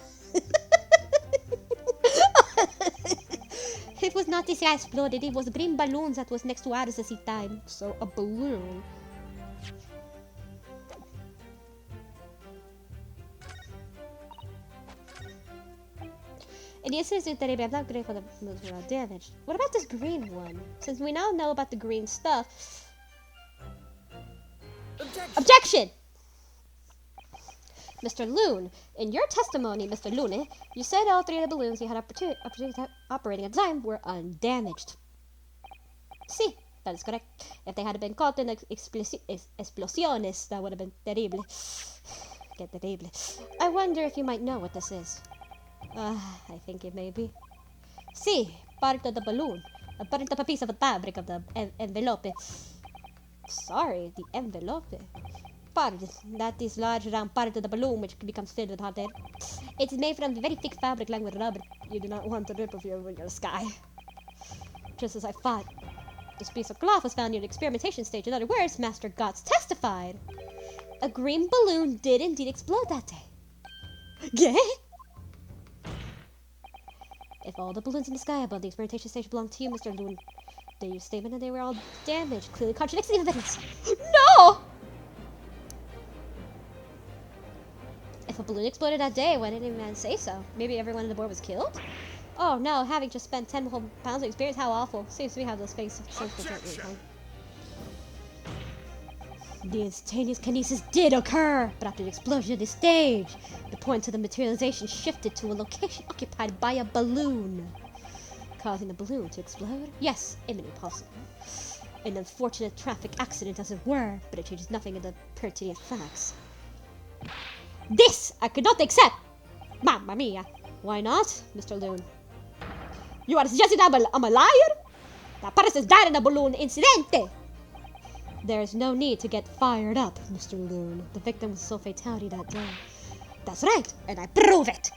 It was not this guy exploded, it was green balloons that was next to ours at the time. So, a balloon. In the instance of today, I'm not grateful that moves were all damaged. What about this green one? Since we now know about the green stuff. Objection! Mr. Loon, in your testimony, Mr. Loon, you said all 3 of the balloons you had operating at the time were undamaged. See, that is correct. If they had been caught in explosiones, that would have been terrible. Que terrible. I wonder if you might know what this is. I think it may be. See, part of the balloon. Part of a piece of the fabric of the envelope. Sorry, the envelope. Part that is large round part of the balloon which becomes filled with hot air. It's made from very thick fabric lined with rubber. You do not want to rip off your sky. Just as I thought. This piece of cloth was found near the experimentation stage. In other words, Master Gotts testified. A green balloon did indeed explode that day. Yeah? If all the balloons in the sky above the experimentation stage belong to you, Mr. Loon, then your statement that they were all damaged clearly contradicts the evidence. No! If a balloon exploded that day, why didn't any man say so? Maybe everyone on the board was killed? Oh no, having just spent 10 whole pounds of experience, how awful. Seems to me how those things The instantaneous kinesis did occur, but after the explosion of the stage, the point of the materialization shifted to a location occupied by a balloon, causing the balloon to explode. Yes, imminent possible. An unfortunate traffic accident as it were, but it changes nothing in the pertinent facts. This I could not accept! Mamma mia! Why not, Mr. Loon? You are suggesting I'm a liar? That person died in a balloon incidente! There's no need to get fired up, Mr. Loon. The victim was sole fatality that day. That's right, and I prove it!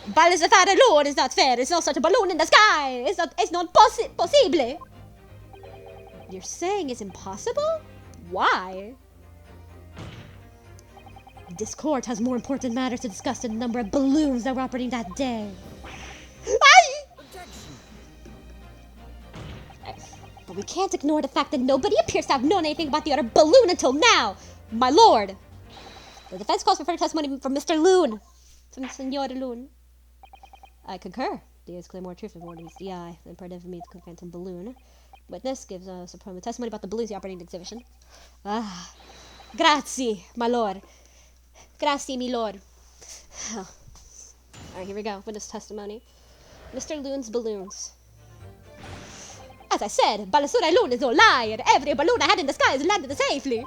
Balance of a balloon is not fair. There's no such a balloon in the sky. It's not possible. You're saying it's impossible? Why? This court has more important matters to discuss than the number of balloons that were operating that day. But we can't ignore the fact that nobody appears to have known anything about the other balloon until now, my lord. The defense calls for further testimony from Mr. Loon. From Senor Loon. I concur. The ears claim more truth than more meets the eye. The imperative means the phantom balloon. Witness gives us a private testimony about the balloons he operating the exhibition. Ah, grazie, my lord. Grazie, my lord. Alright, here we go. Witness testimony. Mr. Loon's balloons. As I said, Balusura Loon is no liar. Every balloon I had in the skies landed safely.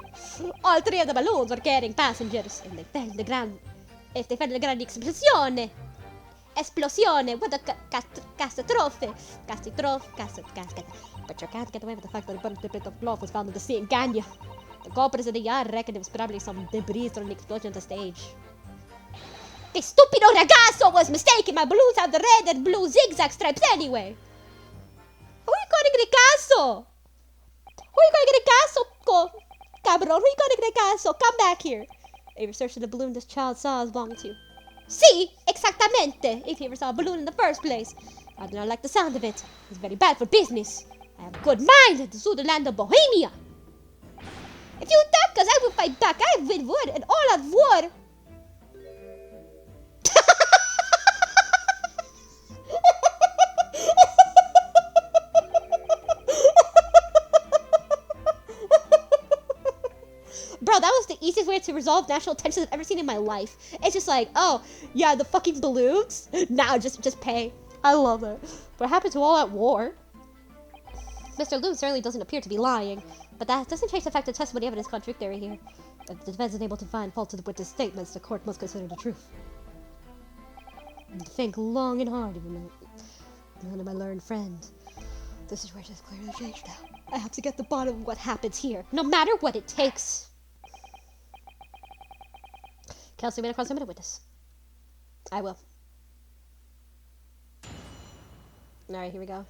All three of the balloons were carrying passengers, and they fell in the ground. If they fell in the ground, explosione. Esplosione. What a catastrophe. But you can't get away with the fact that a burnt bit of cloth was found in the sea in Ganya. The coppers of the yard reckoned it was probably some debris from the explosion on the stage. The stupido ragazzo was mistaken. My balloons have the red and blue zigzag stripes anyway. Who are you calling ragazzo? Who are you calling ragazzo, cabron? Who are you calling ragazzo? Come back here. A research of the balloon this child saw is belonging to. See, exactamente. If he ever saw a balloon in the first place. I do not like the sound of it. It's very bad for business. I have a good mind to sue the land of Bohemia. If you attack us, I will fight back. I have been wood and all out of war. Bro, that was the easiest way to resolve national tensions I've ever seen in my life. It's just like, oh, yeah, the fucking balloons? Now just pay. I love it. What happened to all that war? Mr. Loon certainly doesn't appear to be lying, but that doesn't change the fact that testimony evidence contradictory here. If the defense is unable to find fault with his statements, the court must consider the truth. And think long and hard, even though none of my learned friend. The situation is clearly changed now. I have to get to the bottom of what happens here, no matter what it takes. Kelsey, may I cross-examine a witness? I will. Alright, here we go.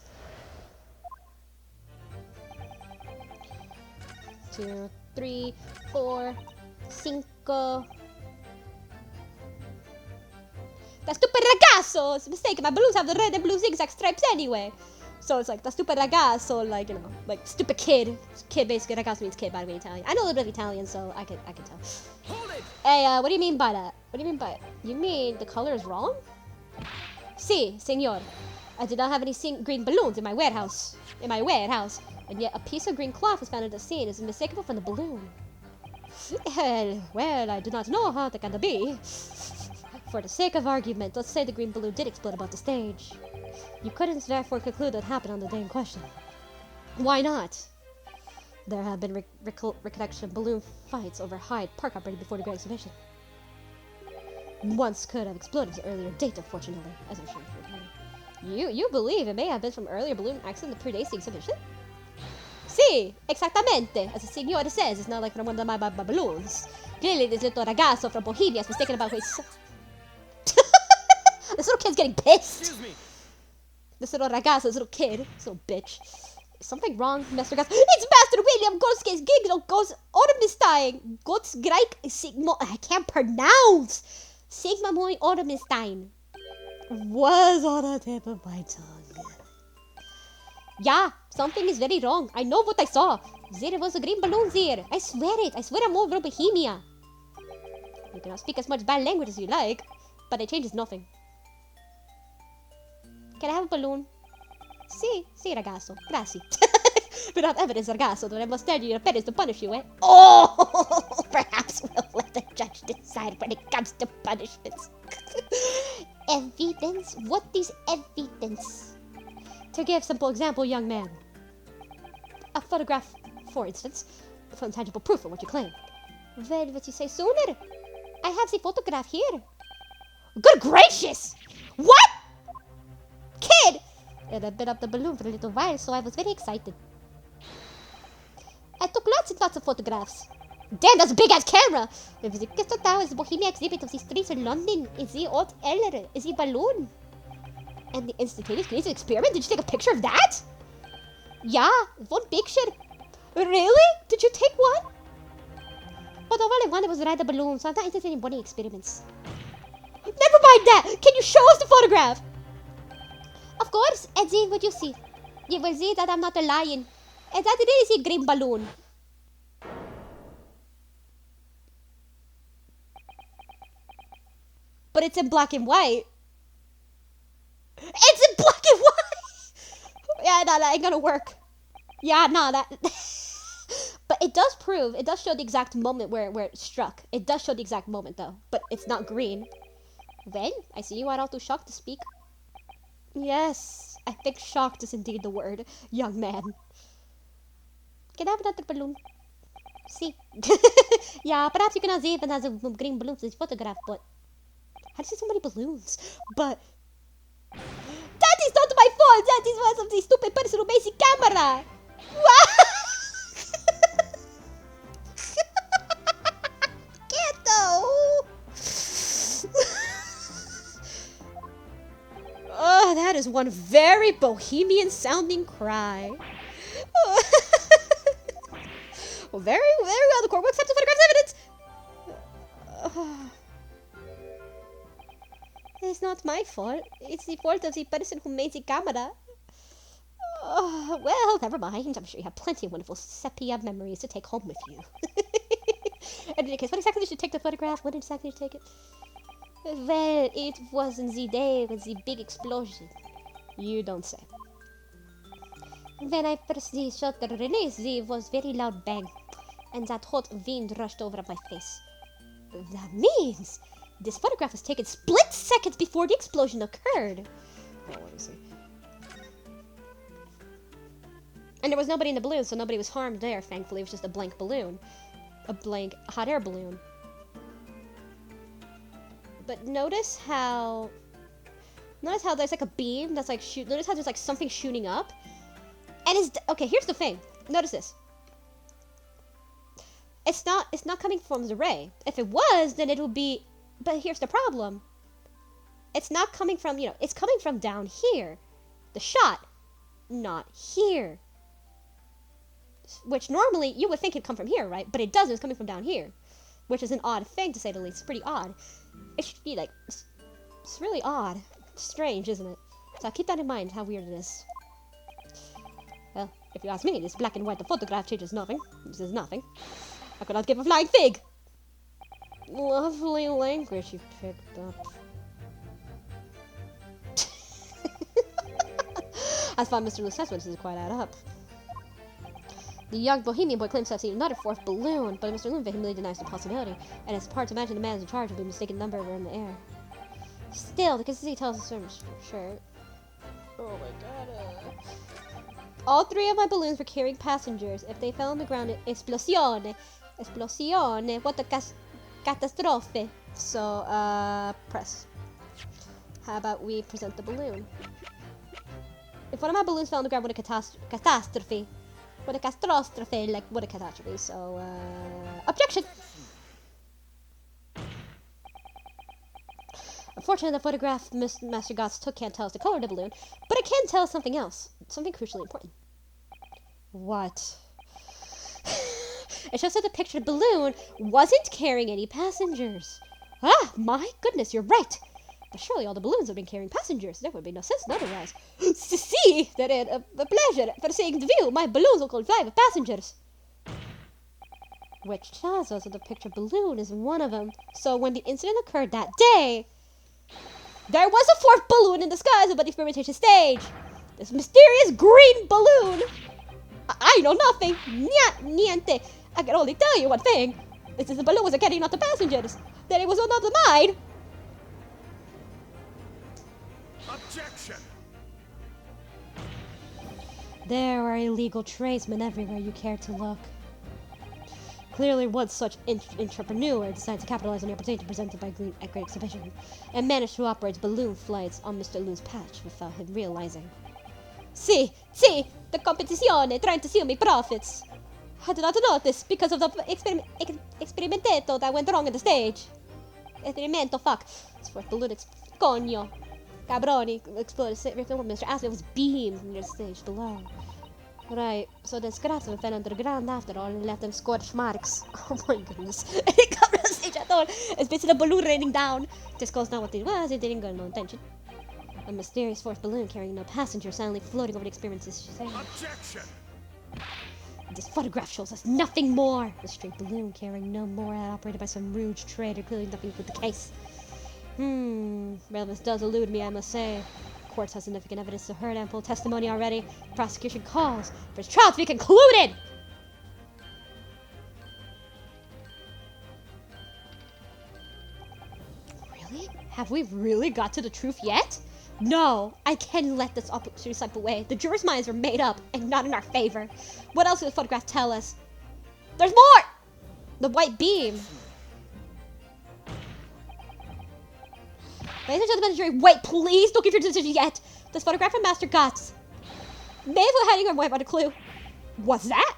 2, 3, 4, 5. That stupid ragazzo is mistaken. My balloons have the red and blue zigzag stripes anyway. So it's like the stupid ragazzo, like, you know, like stupid kid. Kid basically, ragazzo means kid by the way in Italian. I know a little bit of Italian, so I can tell. Hold it! Hey, what do you mean by that? What do you mean by it? You mean the color is wrong? Si, senor. I did not have any green balloons in my warehouse. And yet a piece of green cloth was found at the scene as unmistakable from the balloon. Well, I do not know how that can be. For the sake of argument, let's say the green balloon did explode above the stage. You couldn't therefore conclude that happened on the day in question. Why not? There have been recollection balloon fights over Hyde Park operated before the Great Exhibition. Once could have exploded at an earlier date, unfortunately, as I'm sure you believe it may have been from earlier balloon accident that predates the exhibition? Si, exactamente. As the signor says, it's not like from one of my balloons. Clearly, this little ragazzo from Bohemia is mistaken about his... This little kid's getting pissed. Excuse me. This little ragazzo, this little kid, this little bitch. Is something wrong, Master Gas? It's Master William Gotsk's Giggle Goes Ormenstein. Gotsgreik Sigma. I can't pronounce. Sigma Moy Ormenstein. Was on the tip of my tongue. Yeah, something is very wrong. I know what I saw. There was a green balloon there. I swear it. I swear I'm over Bohemia. You cannot speak as much bad language as you like, but it changes nothing. Can I have a balloon? Si, ragazzo. Grazie. Without evidence, ragazzo, then I must tell you your parents to punish you, eh? Oh! Perhaps we'll let the judge decide when it comes to punishments. Evidence? What is evidence? To give simple example, young man. A photograph, for instance, from tangible proof of what you claim. Well, what you say sooner? I have the photograph here. Good gracious! What? Kid! It had been up the balloon for a little while, so I was very excited. I took lots and lots of photographs. Damn, that's a big-ass camera! If the Crystal Tower is the Bohemia exhibit of the streets of London, is the old Eller, is the balloon. And the instantaneous kinesis experiment? Did you take a picture of that? Yeah, one picture. Really? Did you take one? But all I wanted was to ride the balloon, so I'm not interested in bunny experiments. Never mind that! Can you show us the photograph? Of course, and see what you see. You will see that I'm not a lion. And that it is a green balloon. But it's in black and white. It's in black and white! Yeah, no, that ain't gonna work. Yeah, no, that... But it does show the exact moment where it struck. It does show the exact moment, though. But it's not green. Well, I see you are all too shocked to speak. Yes, I think shocked is indeed the word, young man. Can I have another balloon? See? Yeah, perhaps you cannot see even has a green balloon in this photograph, but... How do you see so many balloons? But That is not my fault! That is because of the stupid person who makes the camera! Can't though! oh, that is one very bohemian sounding cry. Well, very well. The court will accept the photograph's evidence. It's not my fault. It's the fault of the person who made the camera. Well, never mind. I'm sure you have plenty of wonderful sepia memories to take home with you. In any case, when exactly did you take the photograph? When exactly did you take it? Well, it was in the day with the big explosion. You don't say. When I pressed the shutter release, there was very loud bang, and that hot wind rushed over my face. That means this photograph was taken split seconds before the explosion occurred. Oh, let me see. And there was nobody in the balloon, so nobody was harmed there, thankfully. It was just a blank balloon. A blank hot air balloon. But notice how there's like a beam that's like notice how there's like something shooting up? And okay, here's the thing. Notice this. It's not coming from the ray. If it was, then it would be, but here's the problem. It's not coming from, it's coming from down here. The shot, not here. Which normally you would think it'd come from here, right? But it doesn't, it's coming from down here. Which is an odd thing to say the least. It's pretty odd. It should be like, it's really odd. Strange, isn't it? So keep that in mind, how weird it is. Well, if you ask me, this black and white, the photograph changes nothing. This is nothing. I could not give a flying fig. Lovely language you picked up. I thought Mr. Luce's doesn't quite add up. The young bohemian boy claims to have seen another fourth balloon, but Mr. Loon vehemently denies the possibility, and it's hard to imagine the man in charge of a mistaken number were in the air. Still, the consistency tells us for sure. Oh my god. All three of my balloons were carrying passengers. If they fell on the ground, esplosione. Esplosione. What a catastrophe. So, press. How about we present the balloon? If one of my balloons fell on the ground, what a catastrophe. What a catastrophe. Like, what a catastrophe. So, objection! Unfortunately, the photograph Master Goss took can't tell us the color of the balloon, but it can tell us something else. Something crucially important. What? It shows that the pictured balloon wasn't carrying any passengers. Ah, my goodness, you're right. But surely all the balloons have been carrying passengers. There would be no sense in otherwise. See, that is a pleasure for seeing the view. My balloons will fly with passengers. Which tells us that the pictured balloon is one of them. So when the incident occurred that day, there was a fourth balloon in the skies above the experimentation stage. This mysterious green balloon. I know nothing. Niente. I can only tell you one thing. This is the balloon was carrying not the passengers. That it was not the mine. Objection! There are illegal tradesmen everywhere you care to look. Clearly, one such entrepreneur decided to capitalize on the opportunity presented by Green at Great Exhibition and managed to operate balloon flights on Mr. Loon's patch without him realizing. See, the competizione trying to steal me profits. I did not notice because of the experimento that went wrong at the stage. Experimento, fuck. It's for balloon coño. Cabroni exploded. Mr. Ashley was beamed near the stage below. Right, so the Scratsman fell underground after all and left them scorch marks. Oh my goodness. And it covered the stage at all. It's basically a balloon raining down. Just goes not what it was, it didn't get no attention. A mysterious fourth balloon carrying no passenger silently floating over the experiences she said. Objection! This photograph shows us nothing more. The straight balloon carrying no more ad operated by some rude trader. Clearly nothing with the case. Well, this does elude me, I must say. Court has significant evidence to heard ample testimony already. The prosecution calls for his trial to be concluded! Really? Have we really got to the truth yet? No, I can't let this opportunity slip away. The jurors' minds are made up and not in our favor. What else does the photograph tell us? There's more! The white beam. Ladies and gentlemen of the jury, wait, please don't give your decision yet. This photograph from Master Guts may have hiding away by the clue. What's that?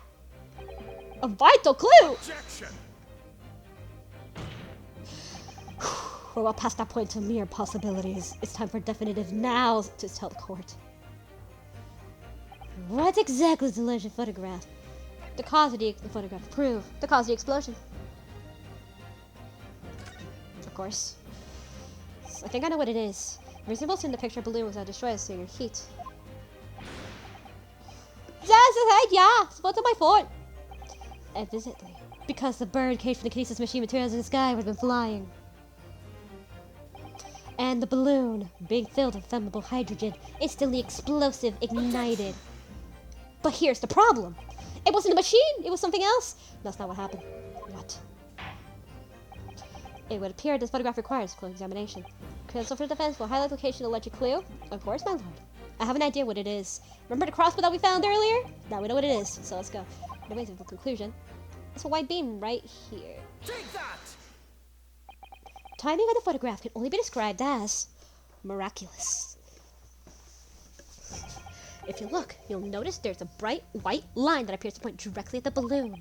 A vital clue! Objection! We're well past that point to mere possibilities. It's time for definitive now to tell the court. What exactly is the alleged photograph? The cause of the photograph. Prove the cause of the explosion. Of course. I think I know what it is. Reasonable to assume the picture balloon was destroyed as severe heat. Yeah, it's my fault. Evidently, because the bird cage from the kinesis machine materials in the sky would have been flying. And the balloon, being filled with flammable hydrogen, instantly explosive ignited. But here's the problem. It wasn't a machine, it was something else. That's not what happened. What? It would appear this photograph requires close examination. Counsel for defense will highlight location of alleged clue. Of course, my lord. I have an idea what it is. Remember the crossbow that we found earlier? Now we know what it is, so let's go. The way to the conclusion. It's a white beam right here. Take that! Timing of the photograph can only be described as miraculous. If you look, you'll notice there's a bright white line that appears to point directly at the balloon.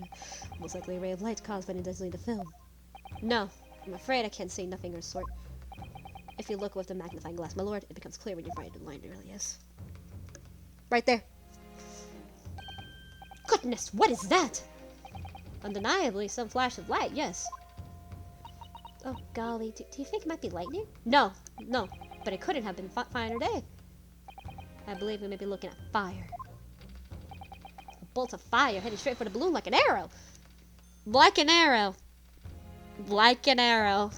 Most likely a ray of light caused by the density of the film. No, I'm afraid I can't see nothing of the sort. If you look with the magnifying glass, my lord, it becomes clear when you bright the line really is. Right there. Goodness, what is that? Undeniably some flash of light, yes. Oh golly, do you think it might be lightning? No, but it couldn't have been finer day. I believe we may be looking at fire. A bolt of fire heading straight for the balloon like an arrow. Like an arrow. Like an arrow.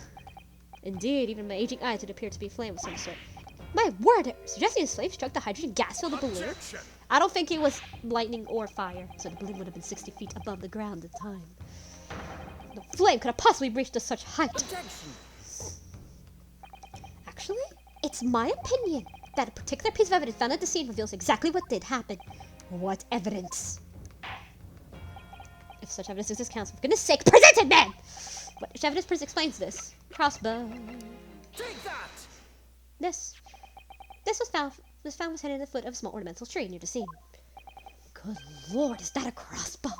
Indeed, even my aging eyes would appear to be flame of some sort. My word, suggesting the slave struck the hydrogen gas filled the balloon? Objection! I don't think it was lightning or fire, so the balloon would have been 60 feet above the ground at the time. No flame could have possibly reached to such height. Objection! Actually, it's my opinion that a particular piece of evidence found at the scene reveals exactly what did happen. What evidence? If such evidence exists, counsel, for goodness sake, present it, man! Which evidence explains this? Crossbow. Take that! This was found hidden at the foot of a small ornamental tree near the scene. Good lord, is that a crossbow?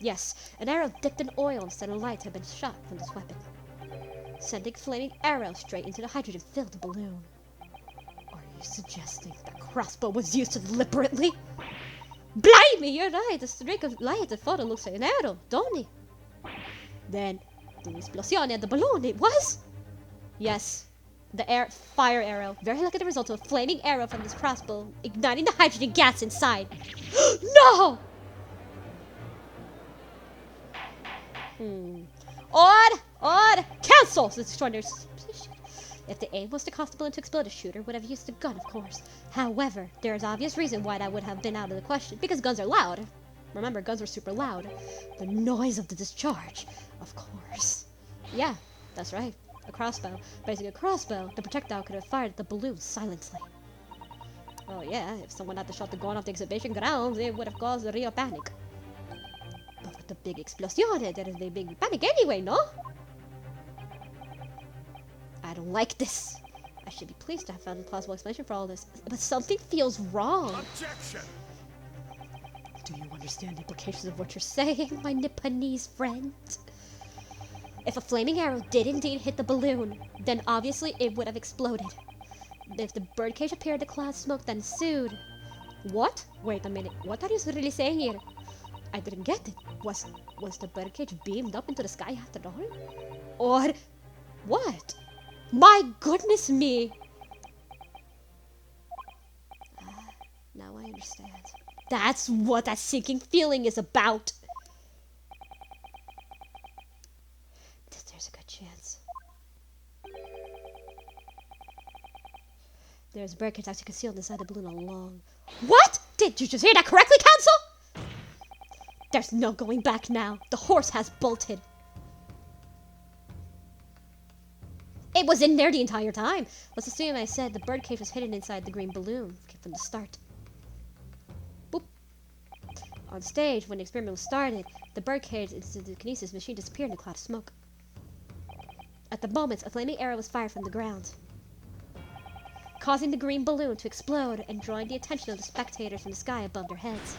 Yes, an arrow dipped in oil instead of light had been shot from this weapon, sending flaming arrow straight into the hydrogen-filled balloon. Are you suggesting that crossbow was used deliberately? Blimey, you're right. The streak of light at the photo looks like an arrow, don't it? Then, the explosion at the balloon, it was? Yes, the fire arrow, very likely the result of a flaming arrow from this crossbow, igniting the hydrogen gas inside. No! Odd! Cancel this extraordinary suspicion. If the aim was to cause the balloon to explode, a shooter would have used a gun, of course. However, there is obvious reason why that would have been out of the question, because guns are loud. Remember, guns were super loud. The noise of the discharge, of course. Yeah, that's right. A crossbow. Basing a crossbow, the projectile could have fired at the balloon silently. Oh yeah, if someone had to shot the gun off the exhibition grounds, it would have caused a real panic. But with the big explosion, there is a big panic anyway, no? I don't like this. I should be pleased to have found a plausible explanation for all this, but something feels wrong. Objection! Do you understand the implications of what you're saying, my Nipponese friend? If a flaming arrow did indeed hit the balloon, then obviously it would have exploded. If the birdcage appeared, the cloud of smoke that ensued. What? Wait a minute. What are you really saying here? I didn't get it. Was the birdcage beamed up into the sky after all? Or what? My goodness me! Now I understand. That's what that sinking feeling is about. There's a good chance. There's a birdcage actually concealed inside the balloon all along. What? Did you just hear that correctly, Council? There's no going back now. The horse has bolted. It was in there the entire time. Let's assume I said the birdcage was hidden inside the green balloon from the start. Boop. On stage, when the experiment was started, the birdcage into the kinesis machine disappeared in a cloud of smoke. At the moment, a flaming arrow was fired from the ground, causing the green balloon to explode and drawing the attention of the spectators from the sky above their heads.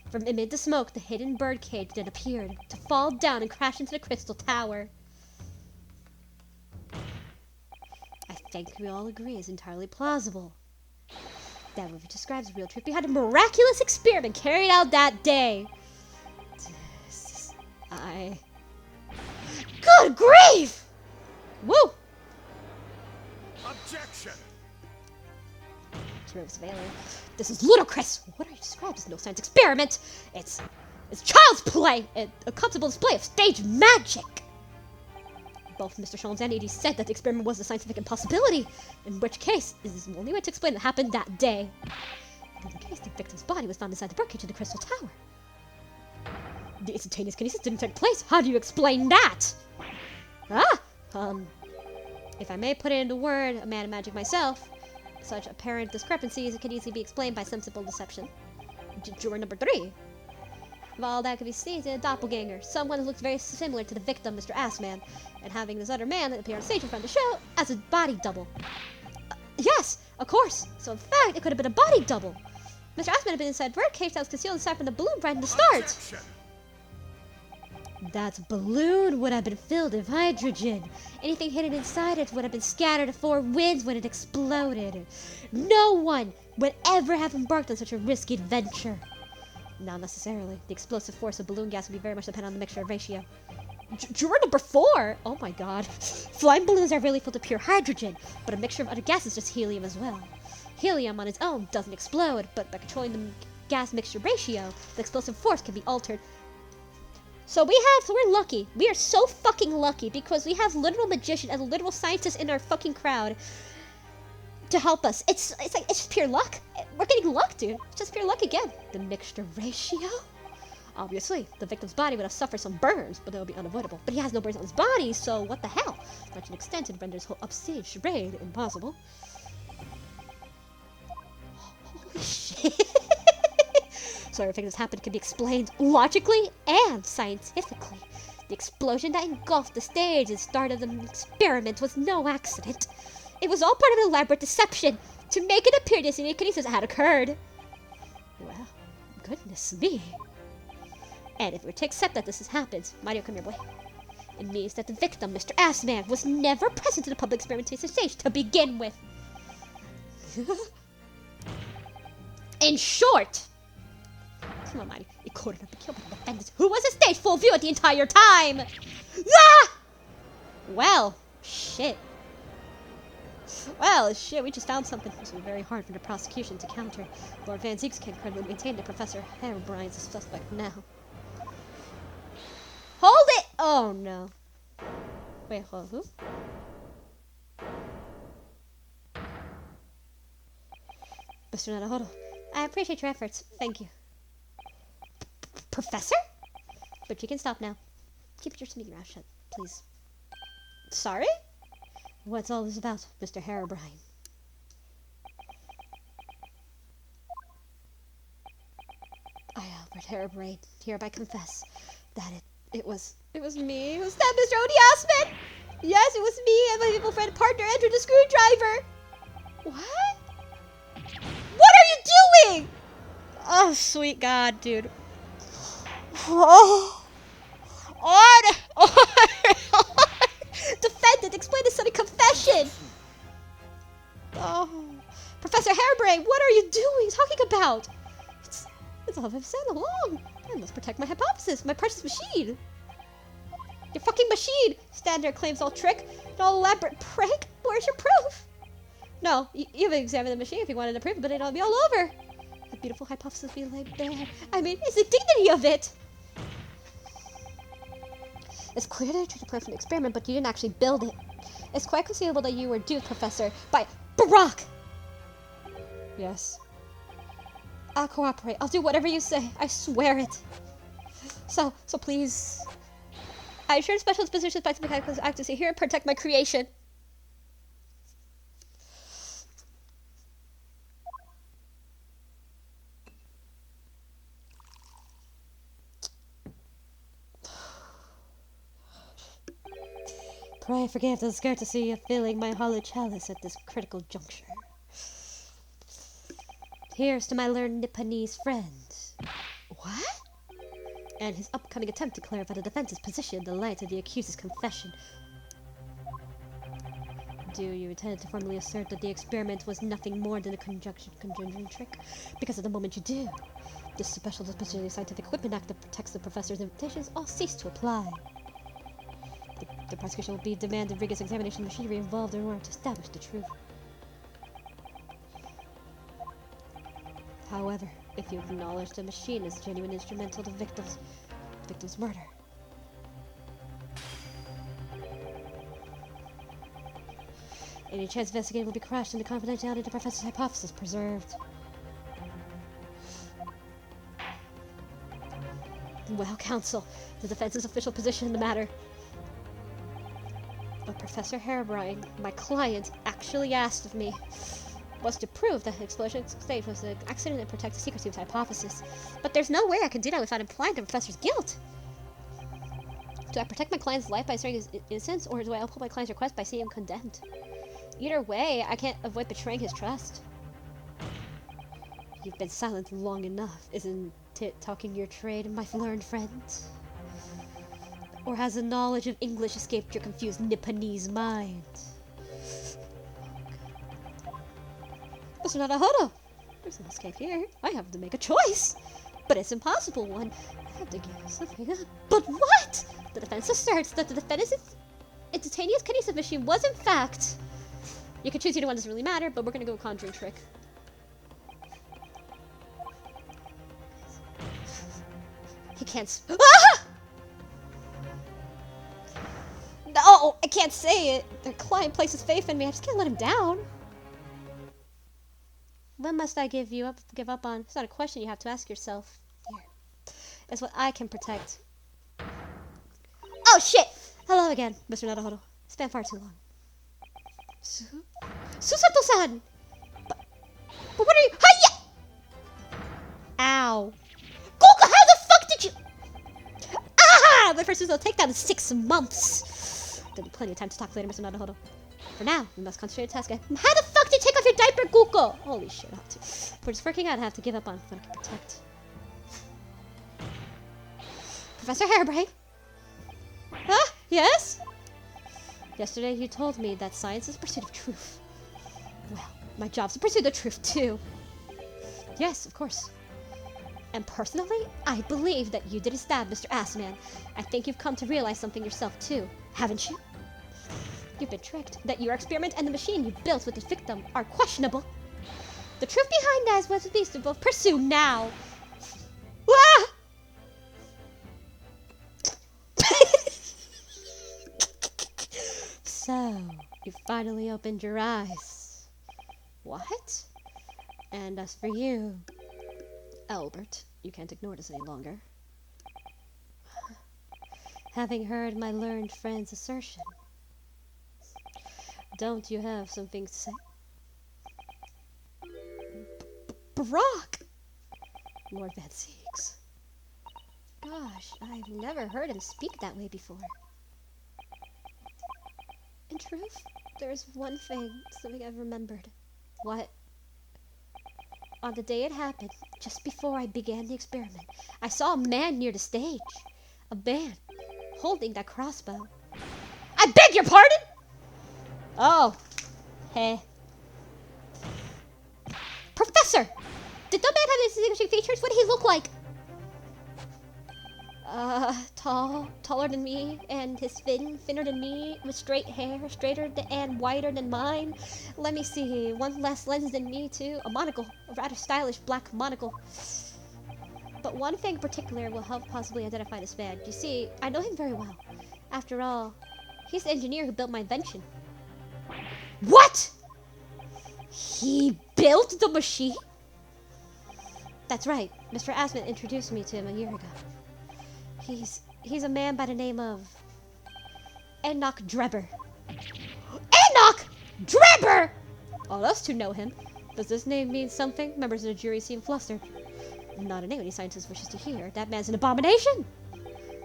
From amid the smoke, the hidden birdcage then appeared, to fall down and crash into the crystal tower. I think we all agree is entirely plausible. That movie describes the real truth behind a miraculous experiment carried out that day. Good grief! Woo! Objection! This is ludicrous! What are you describing as no science experiment? It's child's play! A comfortable display of stage magic! Both Mr. Sholmes and Edie said that the experiment was a scientific impossibility, in which case, this is the only way to explain what happened that day. In the case, the victim's body was found inside the birdcage in the crystal tower. The instantaneous kinesis didn't take place. How do you explain that? If I may put it into word, a man of magic myself, such apparent discrepancies can easily be explained by some simple deception. Juror number 3. Of all that could be seen, a doppelganger, someone who looks very similar to the victim, Mr. Assman, and having this other man that appeared on stage in front of the show as a body double. Yes, of course. So in fact, it could have been a body double. Mr. Assman had been inside a birdcage that was concealed inside from the balloon right in the start. Objection! That balloon would have been filled with hydrogen. Anything hidden inside it would have been scattered to four winds when it exploded. No one would ever have embarked on such a risky adventure. Not necessarily. The explosive force of balloon gas would be very much dependent on the mixture ratio. Juror number 4! Oh my god. Flying balloons are really filled with pure hydrogen, but a mixture of other gases is just helium as well. Helium on its own doesn't explode, but by controlling the gas mixture ratio, the explosive force can be altered. So we're lucky. We are so fucking lucky because we have literal magician and literal scientists in our fucking crowd to help us. It's just pure luck. We're getting luck, dude. It's just pure luck again. The mixture ratio? Obviously, the victim's body would have suffered some burns, but they would be unavoidable. But he has no burns on his body, so what the hell? To such an extent, it renders whole upstage charade impossible. Holy shit. So everything that's happened can be explained logically and scientifically. The explosion that engulfed the stage and started the experiment was no accident. It was all part of an elaborate deception to make it appear that kinesis had occurred. Well, goodness me. And if we were to accept that this has happened, Mario, come here, boy. It means that the victim, Mr. Assman, was never present in the public experimentation stage to begin with. In short, come on, Mario, it couldn't have been killed by the defendant, who was in stage full view at the entire time. Ah! Well, shit. Well, shit, we just found something that's very hard for the prosecution to counter. Lord Van Zieks can credibly maintain that Professor Herobrine's a suspect now. Hold it! Oh, no. Wait, hold who? Mr. Naruhodo, I appreciate your efforts. Thank you. Professor? But you can stop now. Keep your sneaky mouth shut, please. Sorry? What's all this about, Mr. Herobrine? I, Albert Herobrine, hereby confess that it was me. Was that Mr. Odie Osman? Yes, it was me and my evil friend partner Andrew the screwdriver. What? What are you doing? Oh, sweet God, dude. Oh. Defendant, explain this sudden confession. Oh, Professor Harebrain, what are you doing? Talking about? It's all I've said along. I must protect my hypothesis, my precious machine. Your fucking machine! Stand there claims all trick, and all elaborate prank. Where's your proof? No, you have examined the machine if you wanted to prove it, but it'll be all over. A beautiful hypothesis we lay bare. I mean, it's the dignity of it. It's clear that you tried to play from the experiment, but you didn't actually build it. It's quite conceivable that you were duped, Professor, by Barack! Yes. I'll cooperate. I'll do whatever you say. I swear it. So please. I assure special dispositions by the mechanical accuracy here and protect my creation. Pray forgive the scarcity of filling my hollow chalice at this critical juncture. Here's to my learned Nipponese friend. What? And his upcoming attempt to clarify the defense's position in the light of the accused's confession. Do you intend to formally assert that the experiment was nothing more than a conjunction trick? Because at the moment you do, this special disposition of the Scientific Equipment Act that protects the professor's invitations all cease to apply. The prosecution will be demanded rigorous examination of machinery involved in order to establish the truth. However, if you acknowledge the machine is genuine instrumental to victim's murder, any chance investigating will be crushed and the confidentiality of the professor's hypothesis preserved. Well, counsel, the defense's official position in the matter. What Professor Harebrine, my client, actually asked of me was to prove that the explosion stage was an accident and protect the secrecy of his hypothesis. But there's no way I can do that without implying the professor's guilt. Do I protect my client's life by asserting his innocence, or do I uphold my client's request by seeing him condemned? Either way, I can't avoid betraying his trust. You've been silent long enough, isn't it, talking your trade, my learned friend? Or has the knowledge of English escaped your confused Nipponese mind? Mr. Naruhodo, there's no escape here. I have to make a choice. But it's an impossible one. I have to give something up. But what? The defense asserts that the defendant's instantaneous kinesis machine was in fact... You can choose either one, doesn't really matter, but we're gonna go with conjuring trick. He can't... Ah! No, I can't say it. Their client places faith in me. I just can't let him down. When must I give up on? It's not a question you have to ask yourself. Here. It's what I can protect. Oh shit! Hello again, Mr. Naruhodo. It's been far too long. Susato-san! But what are you? Hiya! Ow. Goku, how the fuck did you? Ah! My first Susato takedown in 6 months. There'll be plenty of time to talk later, Mr. Naruhodo. For now, we must concentrate on the task. How the fuck did you take off your diaper, Goku? Holy shit, I have to. If we're just working out, I have to give up on what I can protect. Professor Harebrine? Huh? Yes? Yesterday you told me that science is the pursuit of truth. Well, my job's to pursue the truth too. Yes, of course. And personally, I believe that you didn't stab Mr. Assman. I think you've come to realize something yourself too, haven't you? You've been tricked, that your experiment and the machine you built with the victim are questionable. The truth behind that is what these to both pursue now. Ah! So, you finally opened your eyes. What? And as for you, Albert, you can't ignore this any longer. Having heard my learned friend's assertion, don't you have something to say? Barack! Lord Van Siegs. Gosh, I've never heard him speak that way before. In truth, there's one thing, something I've remembered. What? On the day it happened, just before I began the experiment, I saw a man near the stage. A man holding that crossbow. I beg your pardon? Oh. Hey. Professor! Did the man have distinguishing features? What did he look like? Taller than me, and his thinner than me, with straight hair, and whiter than mine. Let me see, one less lens than me too. A monocle, a rather stylish black monocle. But one thing in particular will help possibly identify this man. You see, I know him very well. After all, he's the engineer who built my invention. What? He built the machine? That's right. Mr. Asman introduced me to him a year ago. He's a man by the name of Enoch Drebber. Enoch Drebber! All us two know him. Does this name mean something? Members of the jury seem flustered. Not a name any scientist wishes to hear. That man's an abomination.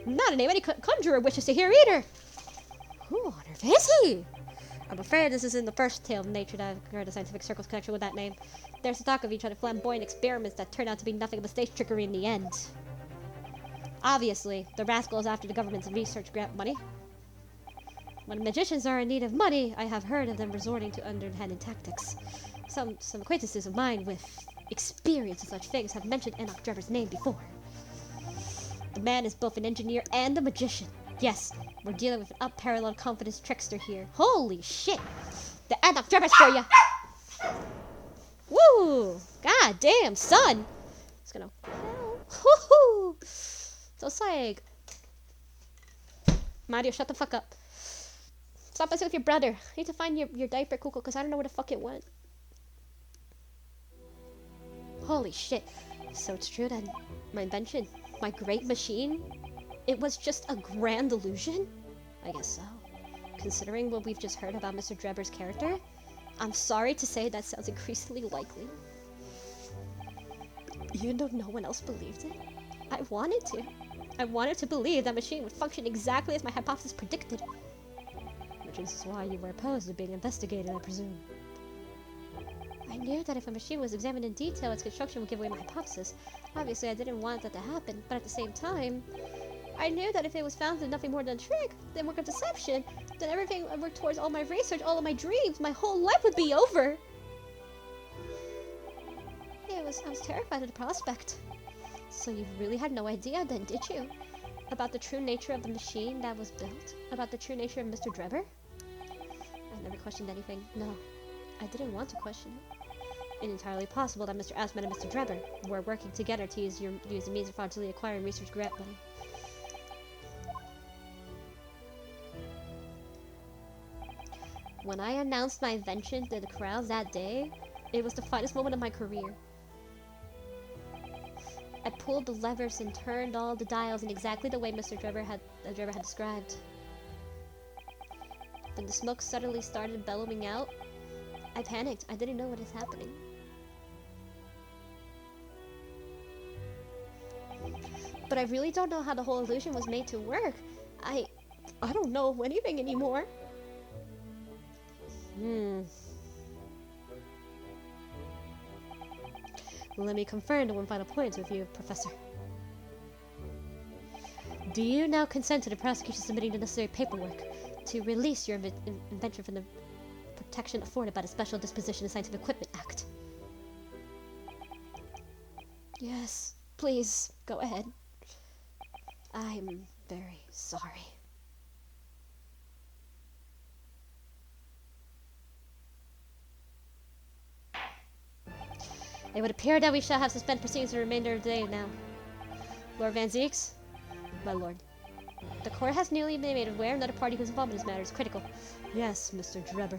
Not a name any conjurer wishes to hear either. Who on earth is he? I'm afraid this isn't the first tale of nature that I've heard of scientific circles connection with that name. There's talk of each other flamboyant experiments that turn out to be nothing but stage trickery in the end. Obviously, the rascal is after the government's research grant money. When magicians are in need of money, I have heard of them resorting to underhanded tactics. Some acquaintances of mine with experience in such things have mentioned Enoch Drebber's name before. The man is both an engineer and a magician. Yes, we're dealing with an unparalleled confidence trickster here. Holy shit! The Enoch Drebber's for ya! Woo! God damn, son! It's gonna... Woohoo! So psych. Mario, shut the fuck up. Stop messing with your brother. I need to find your diaper, Kuko, because I don't know where the fuck it went. Holy shit. So it's true then. My invention, my great machine, it was just a grand illusion? I guess so. Considering what we've just heard about Mr. Drebber's character, I'm sorry to say that sounds increasingly likely. Even though no one else believed it, I wanted to. I wanted to believe that machine would function exactly as my hypothesis predicted. Which is why you were opposed to being investigated, I presume. I knew that if a machine was examined in detail, its construction would give away my hypothesis. Obviously, I didn't want that to happen, but at the same time, I knew that if it was found to be nothing more than a trick, then work of deception, then everything I worked towards, all my research, all of my dreams, my whole life would be over. I was terrified of the prospect. So you really had no idea then, did you? About the true nature of the machine that was built? About the true nature of Mr. Drebber? I never questioned anything. No, I didn't want to question it. It's entirely possible that Mr. Asman and Mr. Drebber were working together to use the means of fraudulently acquiring research grant money. When I announced my invention to the crowds that day, it was the finest moment of my career. I pulled the levers and turned all the dials in exactly the way Mr. Drebber had described. When the smoke suddenly started bellowing out, I panicked. I didn't know what is happening. But I really don't know how the whole illusion was made to work. I don't know anything anymore. Let me confirm the one final point with you, Professor. Do you now consent to the prosecution submitting the necessary paperwork to release your invention from the protection afforded by the Special Disposition of Scientific Equipment Act? Yes, please, go ahead. I'm very sorry. It would appear that we shall have suspended proceedings for the remainder of the day now. Lord Van Zieks? My lord. The court has newly been made aware another party who's involved in this matter is critical. Yes, Mr. Drebber.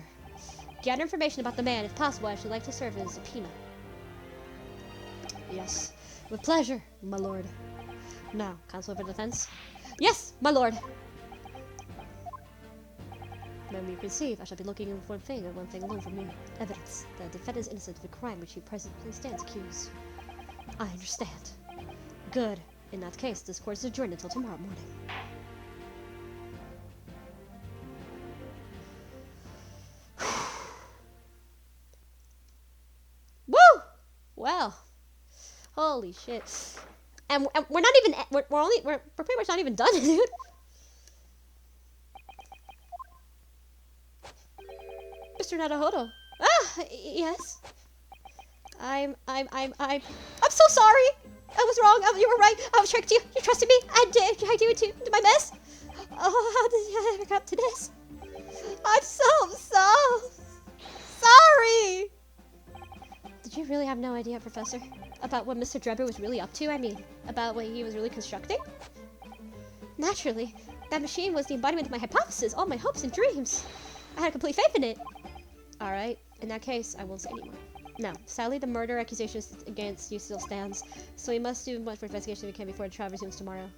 Gather information about the man. If possible, I should like to serve as a subpoena. Yes, with pleasure, my lord. Now, counsel for defense? Yes, my lord! When we receive, I shall be looking for one thing and one thing alone from you. Evidence that the defendant is innocent of the crime which he presently stands accused. I understand. Good. In that case, this court is adjourned until tomorrow morning. Woo! Well, holy shit. And we're not even, we're pretty much not even done, dude. Mr. Naruhodo. Ah, yes. I'm so sorry. I was wrong. You were right. I was tricked you. You trusted me. I did. I do into my mess. Oh, how did you ever come to this? I'm so sorry. Did you really have no idea, Professor, about what Mr. Drebber was really up to? I mean, about what he was really constructing? Naturally, that machine was the embodiment of my hypothesis, all my hopes and dreams. I had complete faith in it. All right, in that case, I won't say anymore. Now, sadly, the murder accusations against you still stands, so we must do much more investigation we can before the trial resumes tomorrow.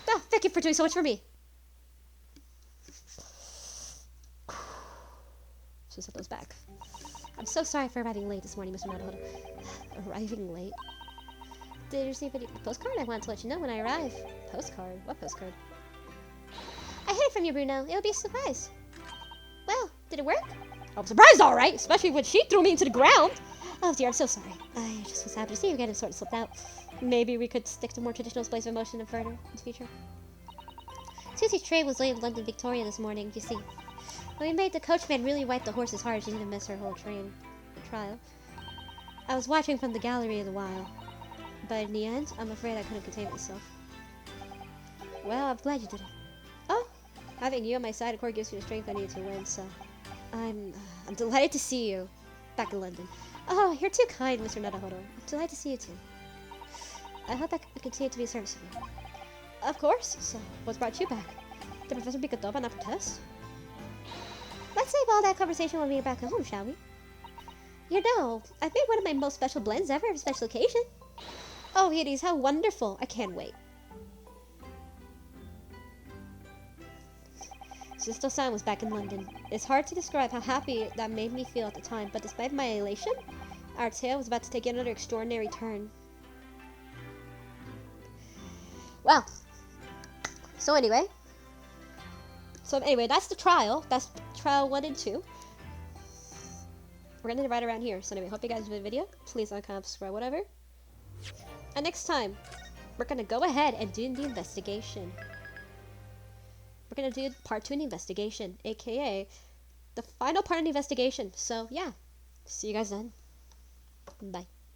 Oh, thank you for doing so much for me. Should set those back. I'm so sorry for arriving late this morning, Mr. Naruto. Arriving late? Did you receive a postcard? I wanted to let you know when I arrive. Postcard? What postcard? I hid it from you, Bruno. It'll be a surprise. Well, did it work? I'm surprised, all right, especially when she threw me into the ground. Oh dear, I'm so sorry. I just was happy to see you getting sort of slipped out. Maybe we could stick to more traditional displays of emotion and further in the future. Susie's train was late in London Victoria this morning, you see. When we made the coachman really wipe the horses hard, she didn't miss her whole train trial. I was watching from the gallery a while, but in the end, I'm afraid I couldn't contain myself. Well, I'm glad you did it. Oh, having you on my side, of course, gives me the strength I need to win, so I'm delighted to see you back in London. Oh, you're too kind, Mr. Naruto. I'm delighted to see you too. I hope I can continue to be of service to you. Of course. So, what's brought you back? Did Professor Picatoba not protest? Let's save all that conversation when we get back home, shall we? You know, I've made one of my most special blends ever for a special occasion. Oh, it is how wonderful. I can't wait. Sisto-san was back in London. It's hard to describe how happy that made me feel at the time, but despite my elation, our tale was about to take another extraordinary turn. Well, so anyway, that's the trial. That's trial 1 and 2. We're gonna end it right around here. So anyway, hope you guys enjoyed the video. Please like, comment, subscribe, whatever. And next time, we're gonna go ahead and do the investigation. We're gonna do part 2 in the investigation, aka the final part of the investigation. So yeah, see you guys then. Bye.